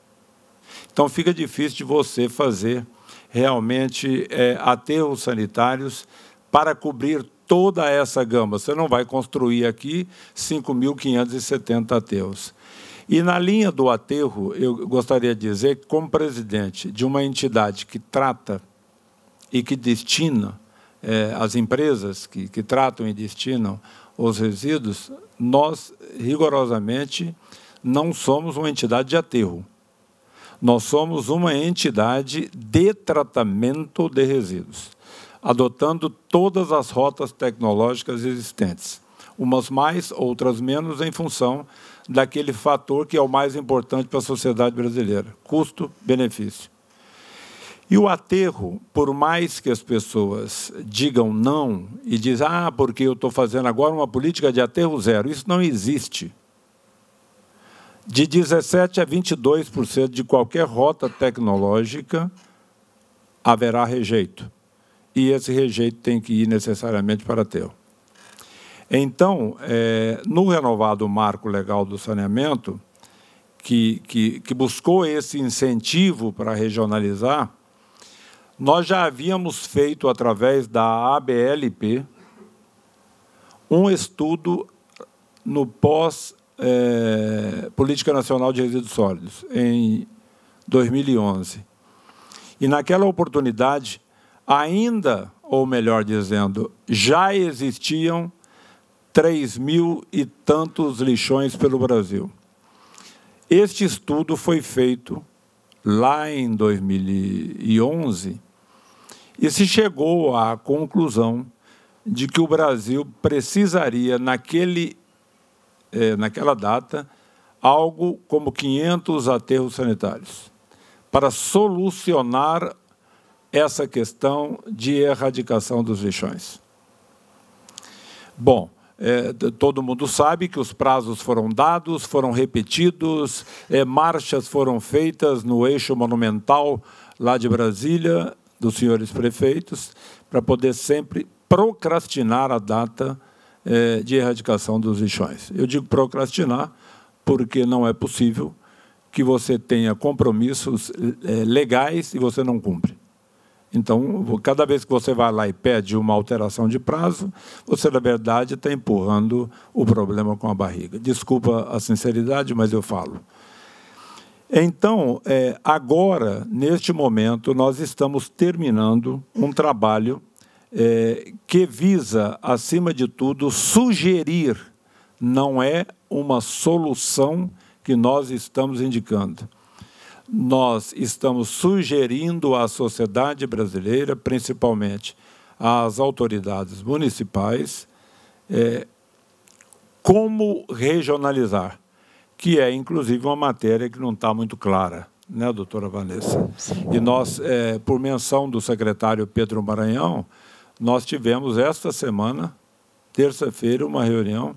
Então, fica difícil de você fazer realmente aterros sanitários para cobrir toda essa gama. Você não vai construir aqui 5.570 aterros. E, na linha do aterro, eu gostaria de dizer que, como presidente de uma entidade que trata e que destina as empresas que tratam e destinam os resíduos, nós, rigorosamente, não somos uma entidade de aterro. Nós somos uma entidade de tratamento de resíduos, adotando todas as rotas tecnológicas existentes, umas mais, outras menos, em função daquele fator que é o mais importante para a sociedade brasileira, custo-benefício. E o aterro, por mais que as pessoas digam não e dizem, porque eu estou fazendo agora uma política de aterro zero, isso não existe. De 17% a 22% de qualquer rota tecnológica haverá rejeito. E esse rejeito tem que ir necessariamente para aterro. Então, no renovado marco legal do saneamento, que buscou esse incentivo para regionalizar, nós já havíamos feito, através da ABLP, um estudo no Política Nacional de Resíduos Sólidos, em 2011. E, naquela oportunidade, ainda, ou melhor dizendo, já existiam 3.000 e tantos lixões pelo Brasil. Este estudo foi feito lá em 2011 e se chegou à conclusão de que o Brasil precisaria, naquela data, algo como 500 aterros sanitários para solucionar essa questão de erradicação dos lixões. Bom, todo mundo sabe que os prazos foram dados, foram repetidos, marchas foram feitas no eixo monumental lá de Brasília, dos senhores prefeitos, para poder sempre procrastinar a data de erradicação dos lixões. Eu digo procrastinar porque não é possível que você tenha compromissos legais e você não cumpre. Então, cada vez que você vai lá e pede uma alteração de prazo, você, na verdade, está empurrando o problema com a barriga. Desculpa a sinceridade, mas eu falo. Então, agora, neste momento, nós estamos terminando um trabalho que visa, acima de tudo, sugerir, não é uma solução que nós estamos indicando. Nós estamos sugerindo à sociedade brasileira, principalmente às autoridades municipais, como regionalizar, que é, inclusive, uma matéria que não está muito clara, né, doutora Vanessa? E nós, por menção do secretário Pedro Maranhão, nós tivemos esta semana, terça-feira, uma reunião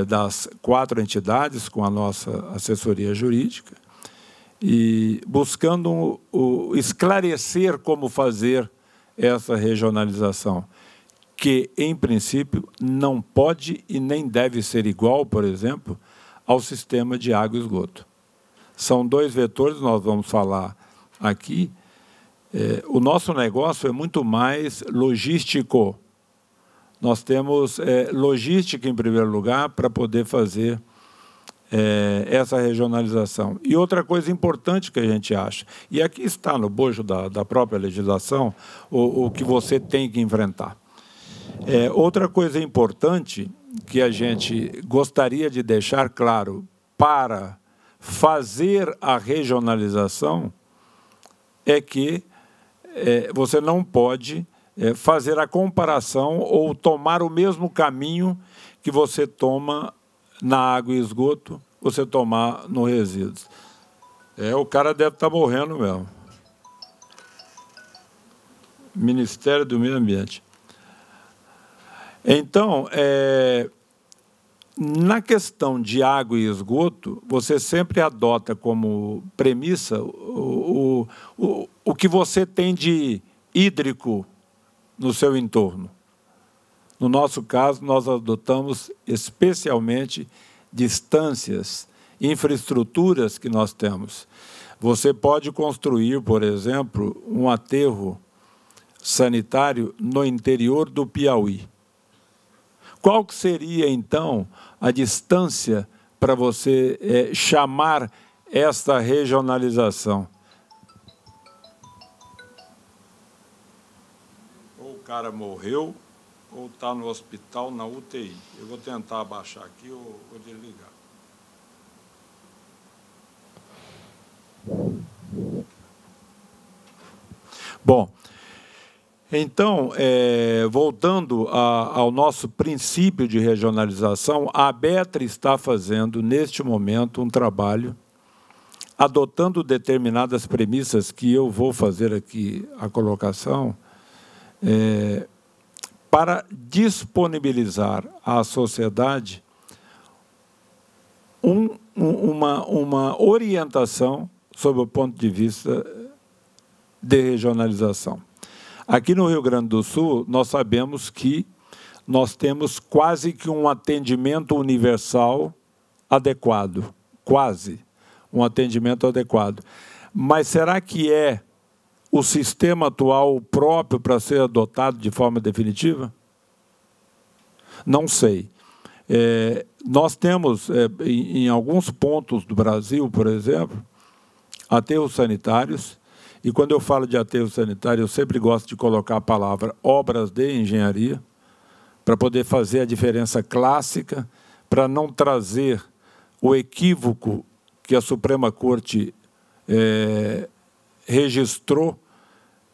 das 4 entidades com a nossa assessoria jurídica, e buscando esclarecer como fazer essa regionalização, que, em princípio, não pode e nem deve ser igual, por exemplo, ao sistema de água e esgoto. São 2 vetores, nós vamos falar aqui. O nosso negócio é muito mais logístico. Nós temos logística, em primeiro lugar, para poder fazer essa regionalização. E outra coisa importante que a gente acha, e aqui está no bojo da própria legislação, o que você tem que enfrentar. Outra coisa importante que a gente gostaria de deixar claro para fazer a regionalização é que você não pode fazer a comparação ou tomar o mesmo caminho que você toma na água e esgoto, você tomar no resíduos. O cara deve estar morrendo mesmo. Ministério do Meio Ambiente. Então, na questão de água e esgoto, você sempre adota como premissa o que você tem de hídrico no seu entorno. No nosso caso, nós adotamos especialmente distâncias, infraestruturas que nós temos. Você pode construir, por exemplo, um aterro sanitário no interior do Piauí. Qual que seria, então, a distância para você chamar esta regionalização? Ou o cara morreu, ou está no hospital, na UTI. Eu vou tentar abaixar aqui ou desligar. Bom, então, voltando ao nosso princípio de regionalização, a ABETRE está fazendo, neste momento, um trabalho, adotando determinadas premissas que eu vou fazer aqui a colocação, para disponibilizar à sociedade uma orientação sob o ponto de vista de regionalização. Aqui no Rio Grande do Sul, nós sabemos que nós temos quase que um atendimento universal adequado, quase um atendimento adequado. Mas será que é o sistema atual próprio para ser adotado de forma definitiva? Não sei. Nós temos, em alguns pontos do Brasil, por exemplo, aterros sanitários, e quando eu falo de aterro sanitário, eu sempre gosto de colocar a palavra obras de engenharia, para poder fazer a diferença clássica, para não trazer o equívoco que a Suprema Corte registrou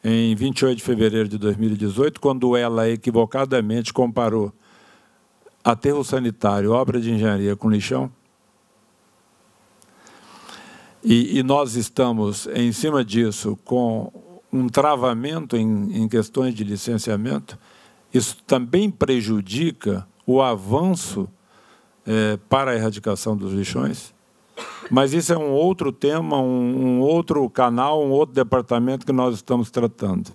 em 28 de fevereiro de 2018, quando ela equivocadamente comparou aterro sanitário, obra de engenharia com lixão. E nós estamos, em cima disso, com um travamento em questões de licenciamento. Isso também prejudica o avanço para a erradicação dos lixões. Mas isso é um outro tema, um outro canal, um outro departamento que nós estamos tratando.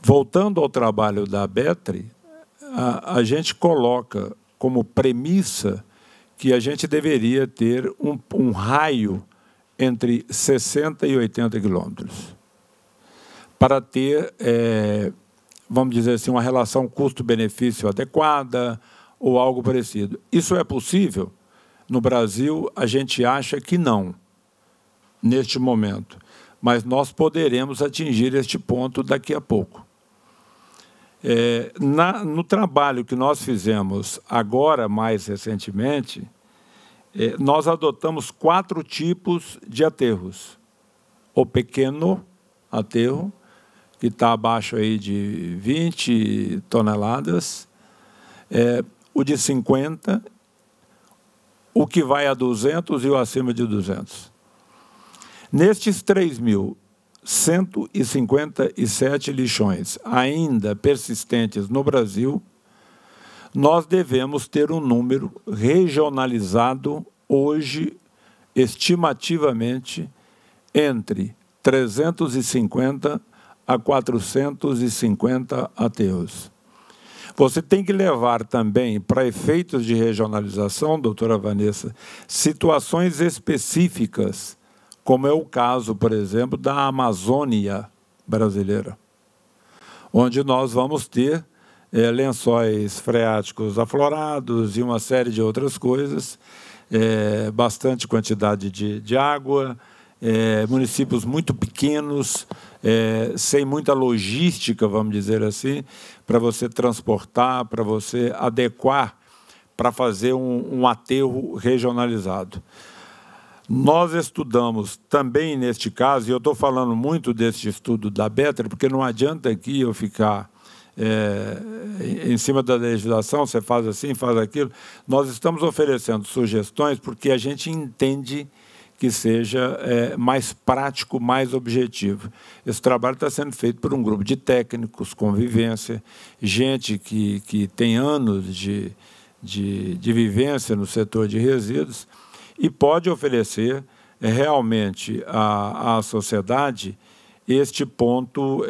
Voltando ao trabalho da ABETRE, a gente coloca como premissa que a gente deveria ter um raio entre 60 e 80 quilômetros para ter, vamos dizer assim, uma relação custo-benefício adequada ou algo parecido. Isso é possível? No Brasil, a gente acha que não, neste momento, mas nós poderemos atingir este ponto daqui a pouco. No trabalho que nós fizemos agora, mais recentemente, nós adotamos 4 tipos de aterros. O pequeno aterro, que está abaixo aí de 20 toneladas, o de 50, o que vai a 200 e o acima de 200. Nestes 3.157 lixões ainda persistentes no Brasil, nós devemos ter um número regionalizado hoje, estimativamente, entre 350 a 450 aterros. Você tem que levar também, para efeitos de regionalização, doutora Vanessa, situações específicas, como é o caso, por exemplo, da Amazônia brasileira, onde nós vamos ter lençóis freáticos aflorados e uma série de outras coisas, bastante quantidade de água, municípios muito pequenos, sem muita logística, vamos dizer assim, para você transportar, para você adequar para fazer um aterro regionalizado. Nós estudamos também neste caso, e eu estou falando muito deste estudo da Better, porque não adianta aqui eu ficar em cima da legislação, você faz assim, faz aquilo. Nós estamos oferecendo sugestões porque a gente entende que seja mais prático, mais objetivo. Esse trabalho está sendo feito por um grupo de técnicos, convivência, gente que tem anos de vivência no setor de resíduos e pode oferecer realmente à sociedade este ponto,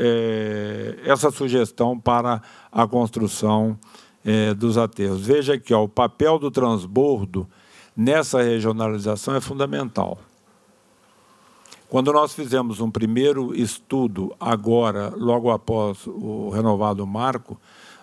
essa sugestão para a construção dos aterros. Veja aqui, ó, o papel do transbordo nessa regionalização é fundamental. Quando nós fizemos um primeiro estudo, agora, logo após o renovado marco,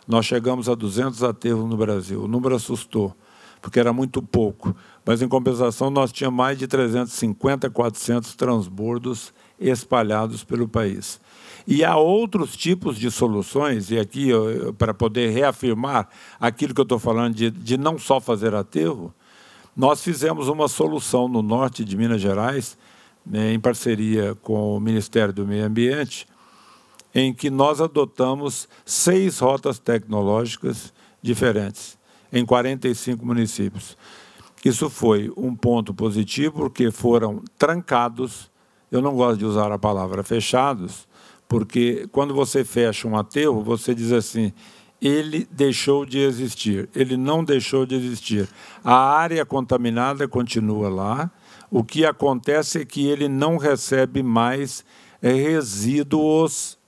nós chegamos a 200 aterros no Brasil. O número assustou, porque era muito pouco. Mas, em compensação, nós tínhamos mais de 350, 400 transbordos espalhados pelo país. E há outros tipos de soluções, e aqui, para poder reafirmar aquilo que eu estou falando de não só fazer aterro, nós fizemos uma solução no norte de Minas Gerais, em parceria com o Ministério do Meio Ambiente, em que nós adotamos 6 rotas tecnológicas diferentes, em 45 municípios. Isso foi um ponto positivo, porque foram trancados, eu não gosto de usar a palavra fechados, porque quando você fecha um aterro, você diz assim, ele deixou de existir, ele não deixou de existir. A área contaminada continua lá, o que acontece é que ele não recebe mais resíduos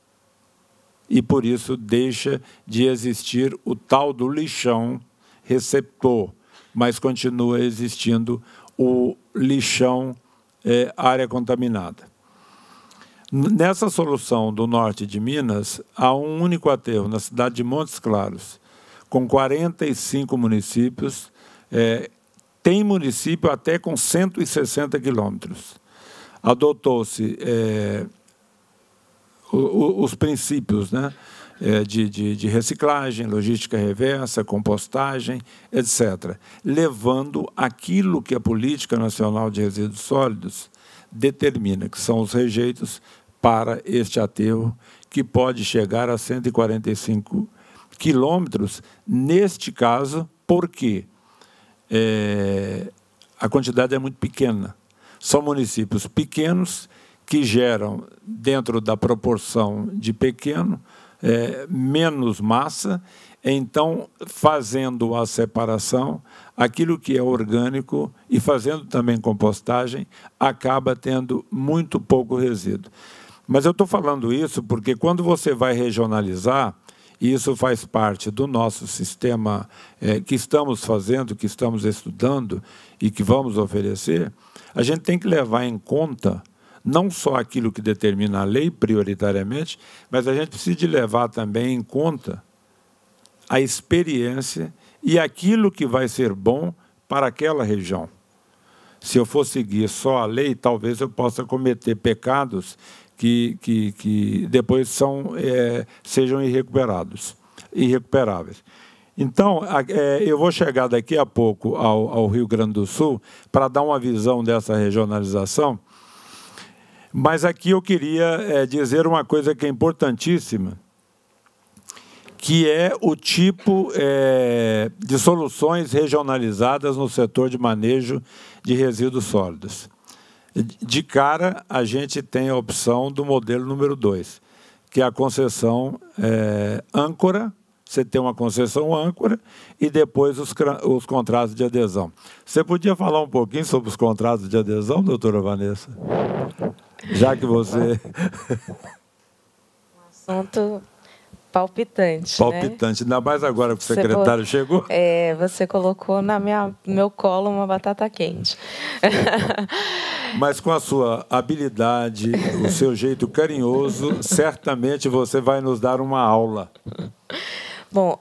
e, por isso, deixa de existir o tal do lixão receptor, mas continua existindo o lixão área contaminada. Nessa solução do norte de Minas, há um único aterro na cidade de Montes Claros, com 45 municípios, tem município até com 160 quilômetros. Adotou-se os princípios, né, de reciclagem, logística reversa, compostagem, etc., levando aquilo que a Política Nacional de Resíduos Sólidos determina, que são os rejeitos para este aterro, que pode chegar a 145 quilômetros, neste caso, porque a quantidade é muito pequena. São municípios pequenos que geram, dentro da proporção de pequeno, menos massa, então, fazendo a separação, aquilo que é orgânico e fazendo também compostagem, acaba tendo muito pouco resíduo. Mas eu estou falando isso porque quando você vai regionalizar, e isso faz parte do nosso sistema que estamos fazendo, que estamos estudando e que vamos oferecer, a gente tem que levar em conta não só aquilo que determina a lei prioritariamente, mas a gente precisa de levar também em conta a experiência e aquilo que vai ser bom para aquela região. Se eu for seguir só a lei, talvez eu possa cometer pecados que depois sejam irrecuperáveis. Então, eu vou chegar daqui a pouco ao Rio Grande do Sul para dar uma visão dessa regionalização, mas aqui eu queria dizer uma coisa que é importantíssima, que é o tipo de soluções regionalizadas no setor de manejo de resíduos sólidos. De cara, a gente tem a opção do modelo número 2, que é a concessão âncora. Você tem uma concessão âncora e depois os contratos de adesão. Você podia falar um pouquinho sobre os contratos de adesão, doutora Vanessa? Já que você... Um assunto palpitante, palpitante, né? Ainda mais agora que o secretário chegou. Você colocou no meu colo uma batata quente. Mas com a sua habilidade, o seu jeito carinhoso, certamente você vai nos dar uma aula. Bom,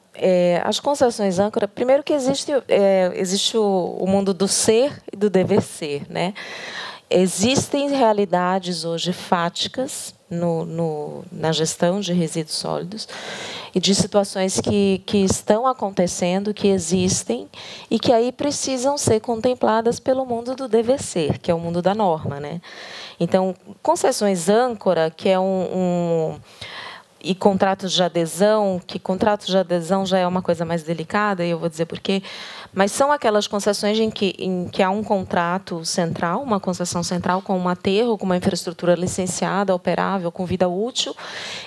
as concessões âncora, primeiro que existe o mundo do ser e do dever ser, né? Existem realidades hoje fáticas na gestão de resíduos sólidos e de situações que estão acontecendo, que existem, e que aí precisam ser contempladas pelo mundo do dever ser, que é o mundo da norma, né? Então, concessões âncora, que é e contratos de adesão, que contratos de adesão já é uma coisa mais delicada, e eu vou dizer por quê, mas são aquelas concessões em que há um contrato central, uma concessão central com um aterro, com uma infraestrutura licenciada, operável, com vida útil,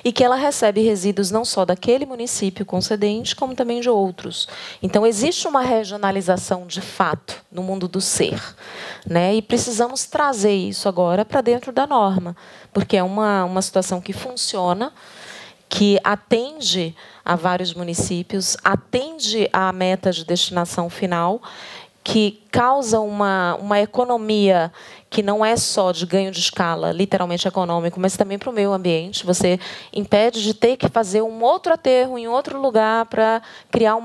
e que ela recebe resíduos não só daquele município concedente, como também de outros. Então, existe uma regionalização de fato no mundo do ser, né? E precisamos trazer isso agora para dentro da norma, porque é uma situação que funciona, que atende a vários municípios, atende à meta de destinação final, que causa uma economia que não é só de ganho de escala, literalmente econômico, mas também para o meio ambiente. Você impede de ter que fazer um outro aterro em outro lugar para criar um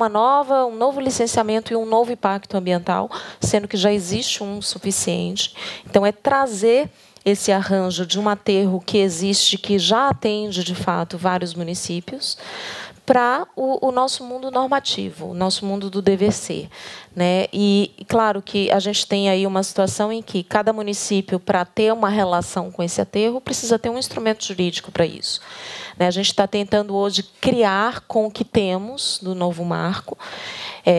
novo licenciamento e um novo impacto ambiental, sendo que já existe um suficiente. Então, é trazer esse arranjo de um aterro que existe, que já atende, de fato, vários municípios, para o nosso mundo normativo, o nosso mundo do dever ser, né? E, claro, que a gente tem aí uma situação em que cada município, para ter uma relação com esse aterro, precisa ter um instrumento jurídico para isso. A gente está tentando hoje criar com o que temos do novo marco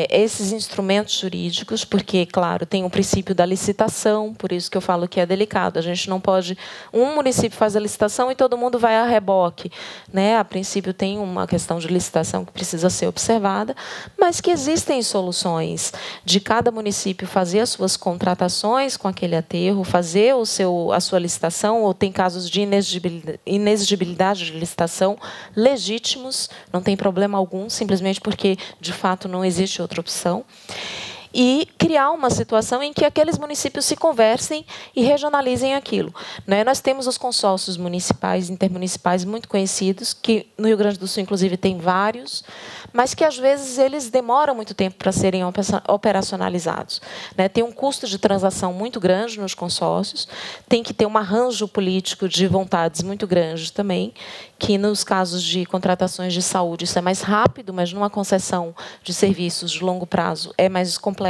esses instrumentos jurídicos, porque, claro, tem o princípio da licitação, por isso que eu falo que é delicado. A gente não pode... Um município faz a licitação e todo mundo vai a reboque, né? A princípio, tem uma questão de licitação que precisa ser observada, mas que existem soluções de cada município fazer as suas contratações com aquele aterro, fazer a sua licitação, ou tem casos de inexigibilidade de licitação legítimos, não tem problema algum, simplesmente porque, de fato, não existe outra opção, e criar uma situação em que aqueles municípios se conversem e regionalizem aquilo, né? Nós temos os consórcios municipais, intermunicipais muito conhecidos, que no Rio Grande do Sul, inclusive, tem vários, mas que, às vezes, eles demoram muito tempo para serem operacionalizados, né? Tem um custo de transação muito grande nos consórcios, tem que ter um arranjo político de vontades muito grande também, que, nos casos de contratações de saúde, isso é mais rápido, mas numa concessão de serviços de longo prazo é mais complexo.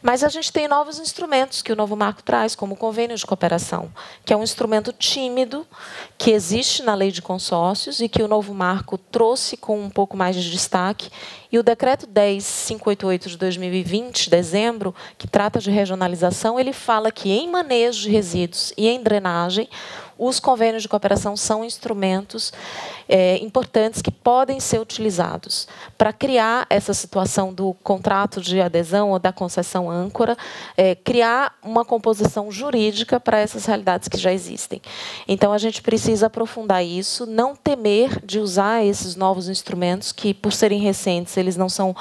Mas a gente tem novos instrumentos que o novo marco traz, como o convênio de cooperação, que é um instrumento tímido, que existe na lei de consórcios e que o novo marco trouxe com um pouco mais de destaque. E o decreto 10.588 de 2020, dezembro, que trata de regionalização, ele fala que em manejo de resíduos e em drenagem, os convênios de cooperação são instrumentos importantes que podem ser utilizados para criar essa situação do contrato de adesão ou da concessão âncora, criar uma composição jurídica para essas realidades que já existem. Então, a gente precisa aprofundar isso, não temer de usar esses novos instrumentos que, por serem recentes, eles não são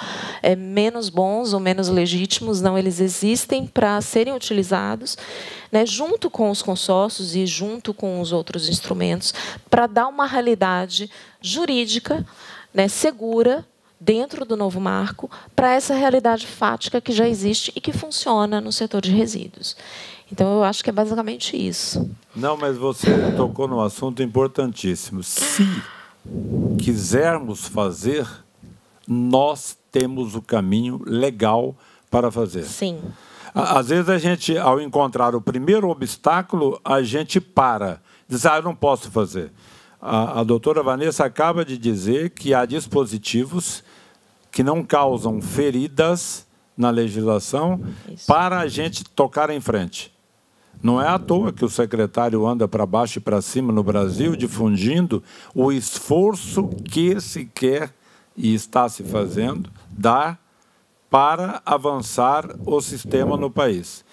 menos bons ou menos legítimos, não, eles existem para serem utilizados, né, junto com os consórcios e junto com os outros instrumentos, para dar uma realidade jurídica, né, segura, dentro do novo marco, para essa realidade fática que já existe e que funciona no setor de resíduos. Então, eu acho que é basicamente isso. Não, mas você tocou num assunto importantíssimo. Se quisermos fazer, nós temos o caminho legal para fazer. Sim. Às vezes, a gente, ao encontrar o primeiro obstáculo, a gente para. Diz, eu não posso fazer. A doutora Vanessa acaba de dizer que há dispositivos que não causam feridas na legislação para a gente tocar em frente. Não é à toa que o secretário anda para baixo e para cima no Brasil, difundindo o esforço que se quer e está se fazendo dar para avançar o sistema no país.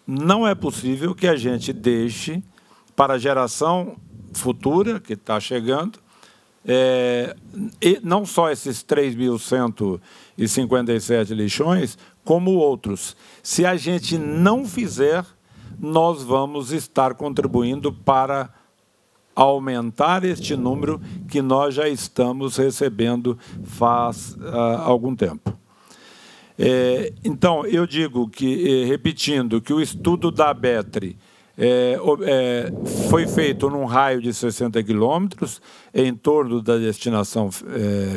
Não é possível que a gente deixe para a geração futura, que está chegando, e não só esses 3.157 lixões, como outros. Se a gente não fizer, nós vamos estar contribuindo para aumentar este número que nós já estamos recebendo faz algum tempo. Então, eu digo que, repetindo, que o estudo da ABETRE foi feito num raio de 60 quilômetros, em torno da destinação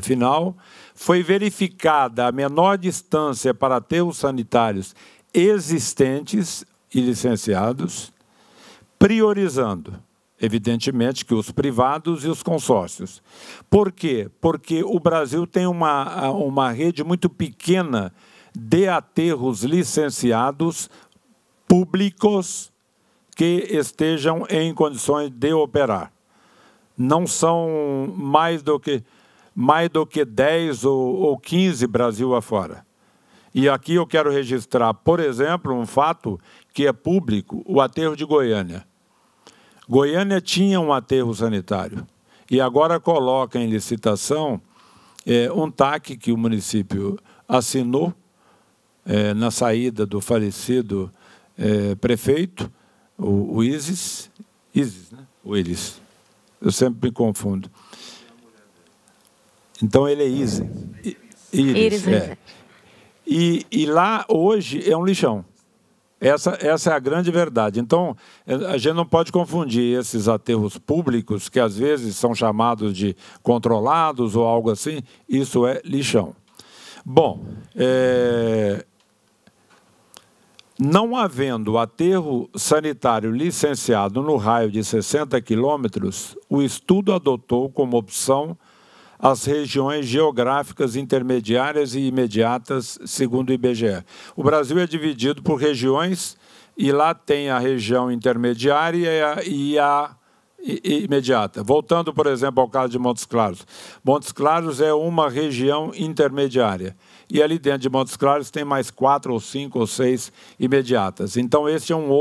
final. Foi verificada a menor distância para aterros sanitários existentes e licenciados, priorizando, evidentemente, que os privados e os consórcios. Por quê? Porque o Brasil tem uma rede muito pequena de aterros licenciados públicos que estejam em condições de operar. Não são mais do que 10 ou 15 Brasil afora. E aqui eu quero registrar, por exemplo, um fato que é público, o aterro de Goiânia. Goiânia tinha um aterro sanitário e agora coloca em licitação um TAC que o município assinou na saída do falecido prefeito, o Isis, né? O Iris. Eu sempre me confundo. Então ele é Isis. Iris. E lá hoje é um lixão. Essa é a grande verdade. Então, a gente não pode confundir esses aterros públicos, que às vezes são chamados de controlados ou algo assim, isso é lixão. Bom, não havendo aterro sanitário licenciado no raio de 60 quilômetros, o estudo adotou como opção as regiões geográficas intermediárias e imediatas, segundo o IBGE. O Brasil é dividido por regiões e lá tem a região intermediária e a imediata. Voltando, por exemplo, ao caso de Montes Claros. Montes Claros é uma região intermediária. E ali dentro de Montes Claros tem mais 4 ou 5 ou 6 imediatas. Então, esse é uma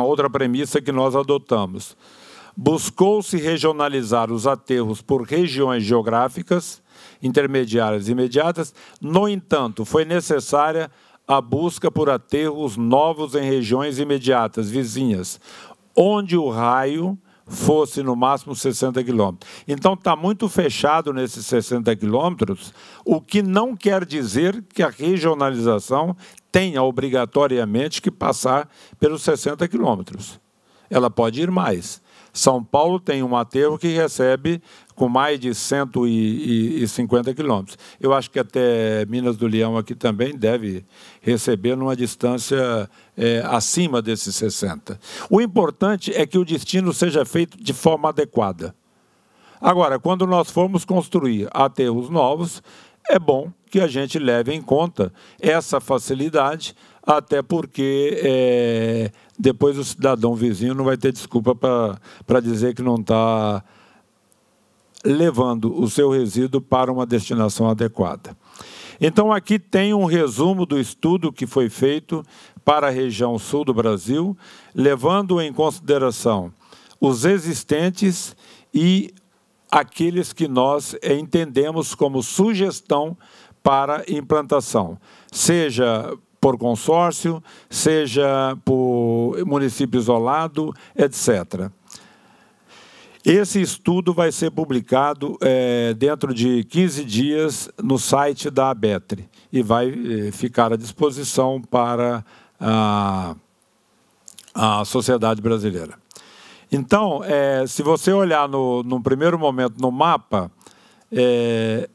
outra premissa que nós adotamos. Buscou-se regionalizar os aterros por regiões geográficas, intermediárias e imediatas. No entanto, foi necessária a busca por aterros novos em regiões imediatas, vizinhas, onde o raio fosse no máximo 60 quilômetros. Então, está muito fechado nesses 60 quilômetros, o que não quer dizer que a regionalização tenha obrigatoriamente que passar pelos 60 quilômetros. Ela pode ir mais. São Paulo tem um aterro que recebe com mais de 150 quilômetros. Eu acho que até Minas do Leão aqui também deve receber numa distância acima desses 60. O importante é que o destino seja feito de forma adequada. Agora, quando nós formos construir aterros novos, é bom que a gente leve em conta essa facilidade, até porque depois o cidadão vizinho não vai ter desculpa para dizer que não está levando o seu resíduo para uma destinação adequada. Então, aqui tem um resumo do estudo que foi feito para a região sul do Brasil, levando em consideração os existentes e aqueles que nós entendemos como sugestão para implantação, seja por consórcio, seja por município isolado, etc. Esse estudo vai ser publicado dentro de 15 dias no site da ABETRE e vai ficar à disposição para a sociedade brasileira. Então, se você olhar no primeiro momento no mapa,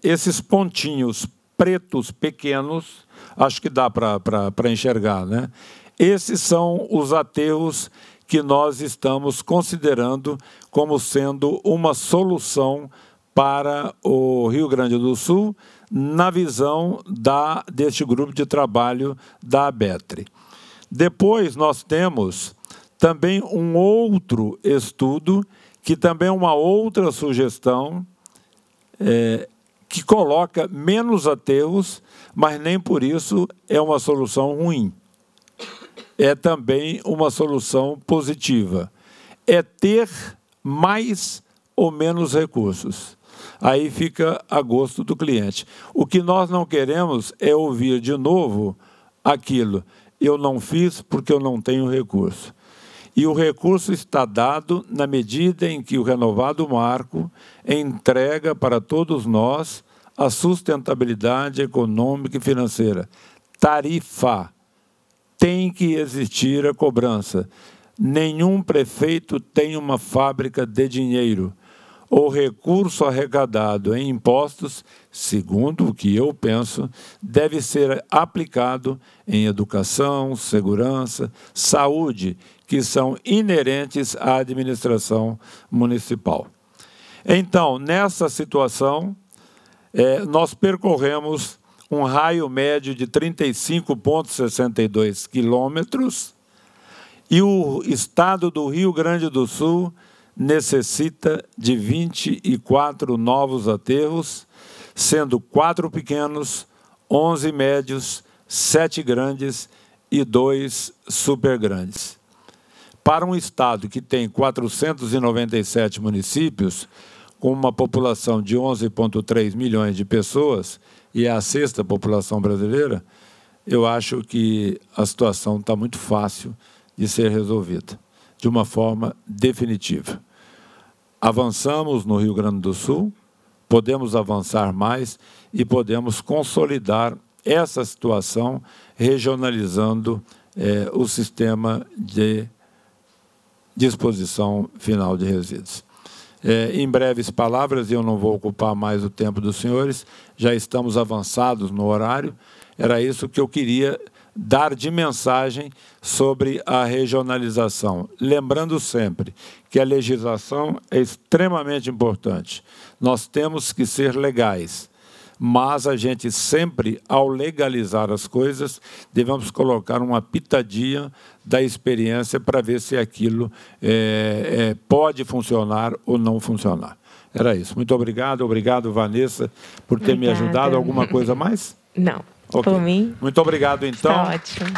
esses pontinhos pretos pequenos, acho que dá para enxergar, né? Esses são os aterros que nós estamos considerando como sendo uma solução para o Rio Grande do Sul, na visão deste grupo de trabalho da ABETRE. Depois nós temos também um outro estudo, que também é uma outra sugestão, que coloca menos aterros, mas nem por isso é uma solução ruim. É também uma solução positiva. É ter mais ou menos recursos. Aí fica a gosto do cliente. O que nós não queremos é ouvir de novo aquilo: eu não fiz porque eu não tenho recurso. E o recurso está dado na medida em que o renovado marco entrega para todos nós a sustentabilidade econômica e financeira. Tarifa. tem que existir a cobrança. Nenhum prefeito tem uma fábrica de dinheiro. O recurso arrecadado em impostos, segundo o que eu penso, deve ser aplicado em educação, segurança, saúde, que são inerentes à administração municipal. Então, nessa situação, nós percorremos um raio médio de 35,62 quilômetros e o estado do Rio Grande do Sul necessita de 24 novos aterros, sendo 4 pequenos, 11 médios, 7 grandes e 2 super grandes. Para um estado que tem 497 municípios, com uma população de 11,3 milhões de pessoas, e é a 6ª população brasileira, eu acho que a situação está muito fácil de ser resolvida, de uma forma definitiva. Avançamos no Rio Grande do Sul, podemos avançar mais e podemos consolidar essa situação regionalizando o sistema de disposição final de resíduos. Em breves palavras, e eu não vou ocupar mais o tempo dos senhores, já estamos avançados no horário, era isso que eu queria dar de mensagem sobre a regionalização. Lembrando sempre que a legislação é extremamente importante. Nós temos que ser legais, mas a gente sempre, ao legalizar as coisas, devemos colocar uma pitadinha da experiência para ver se aquilo pode funcionar ou não funcionar. Era isso. Muito obrigado. Obrigado, Vanessa, por ter me ajudado. Alguma coisa mais? Não. Okay. Por mim. Muito obrigado, então. Está ótimo.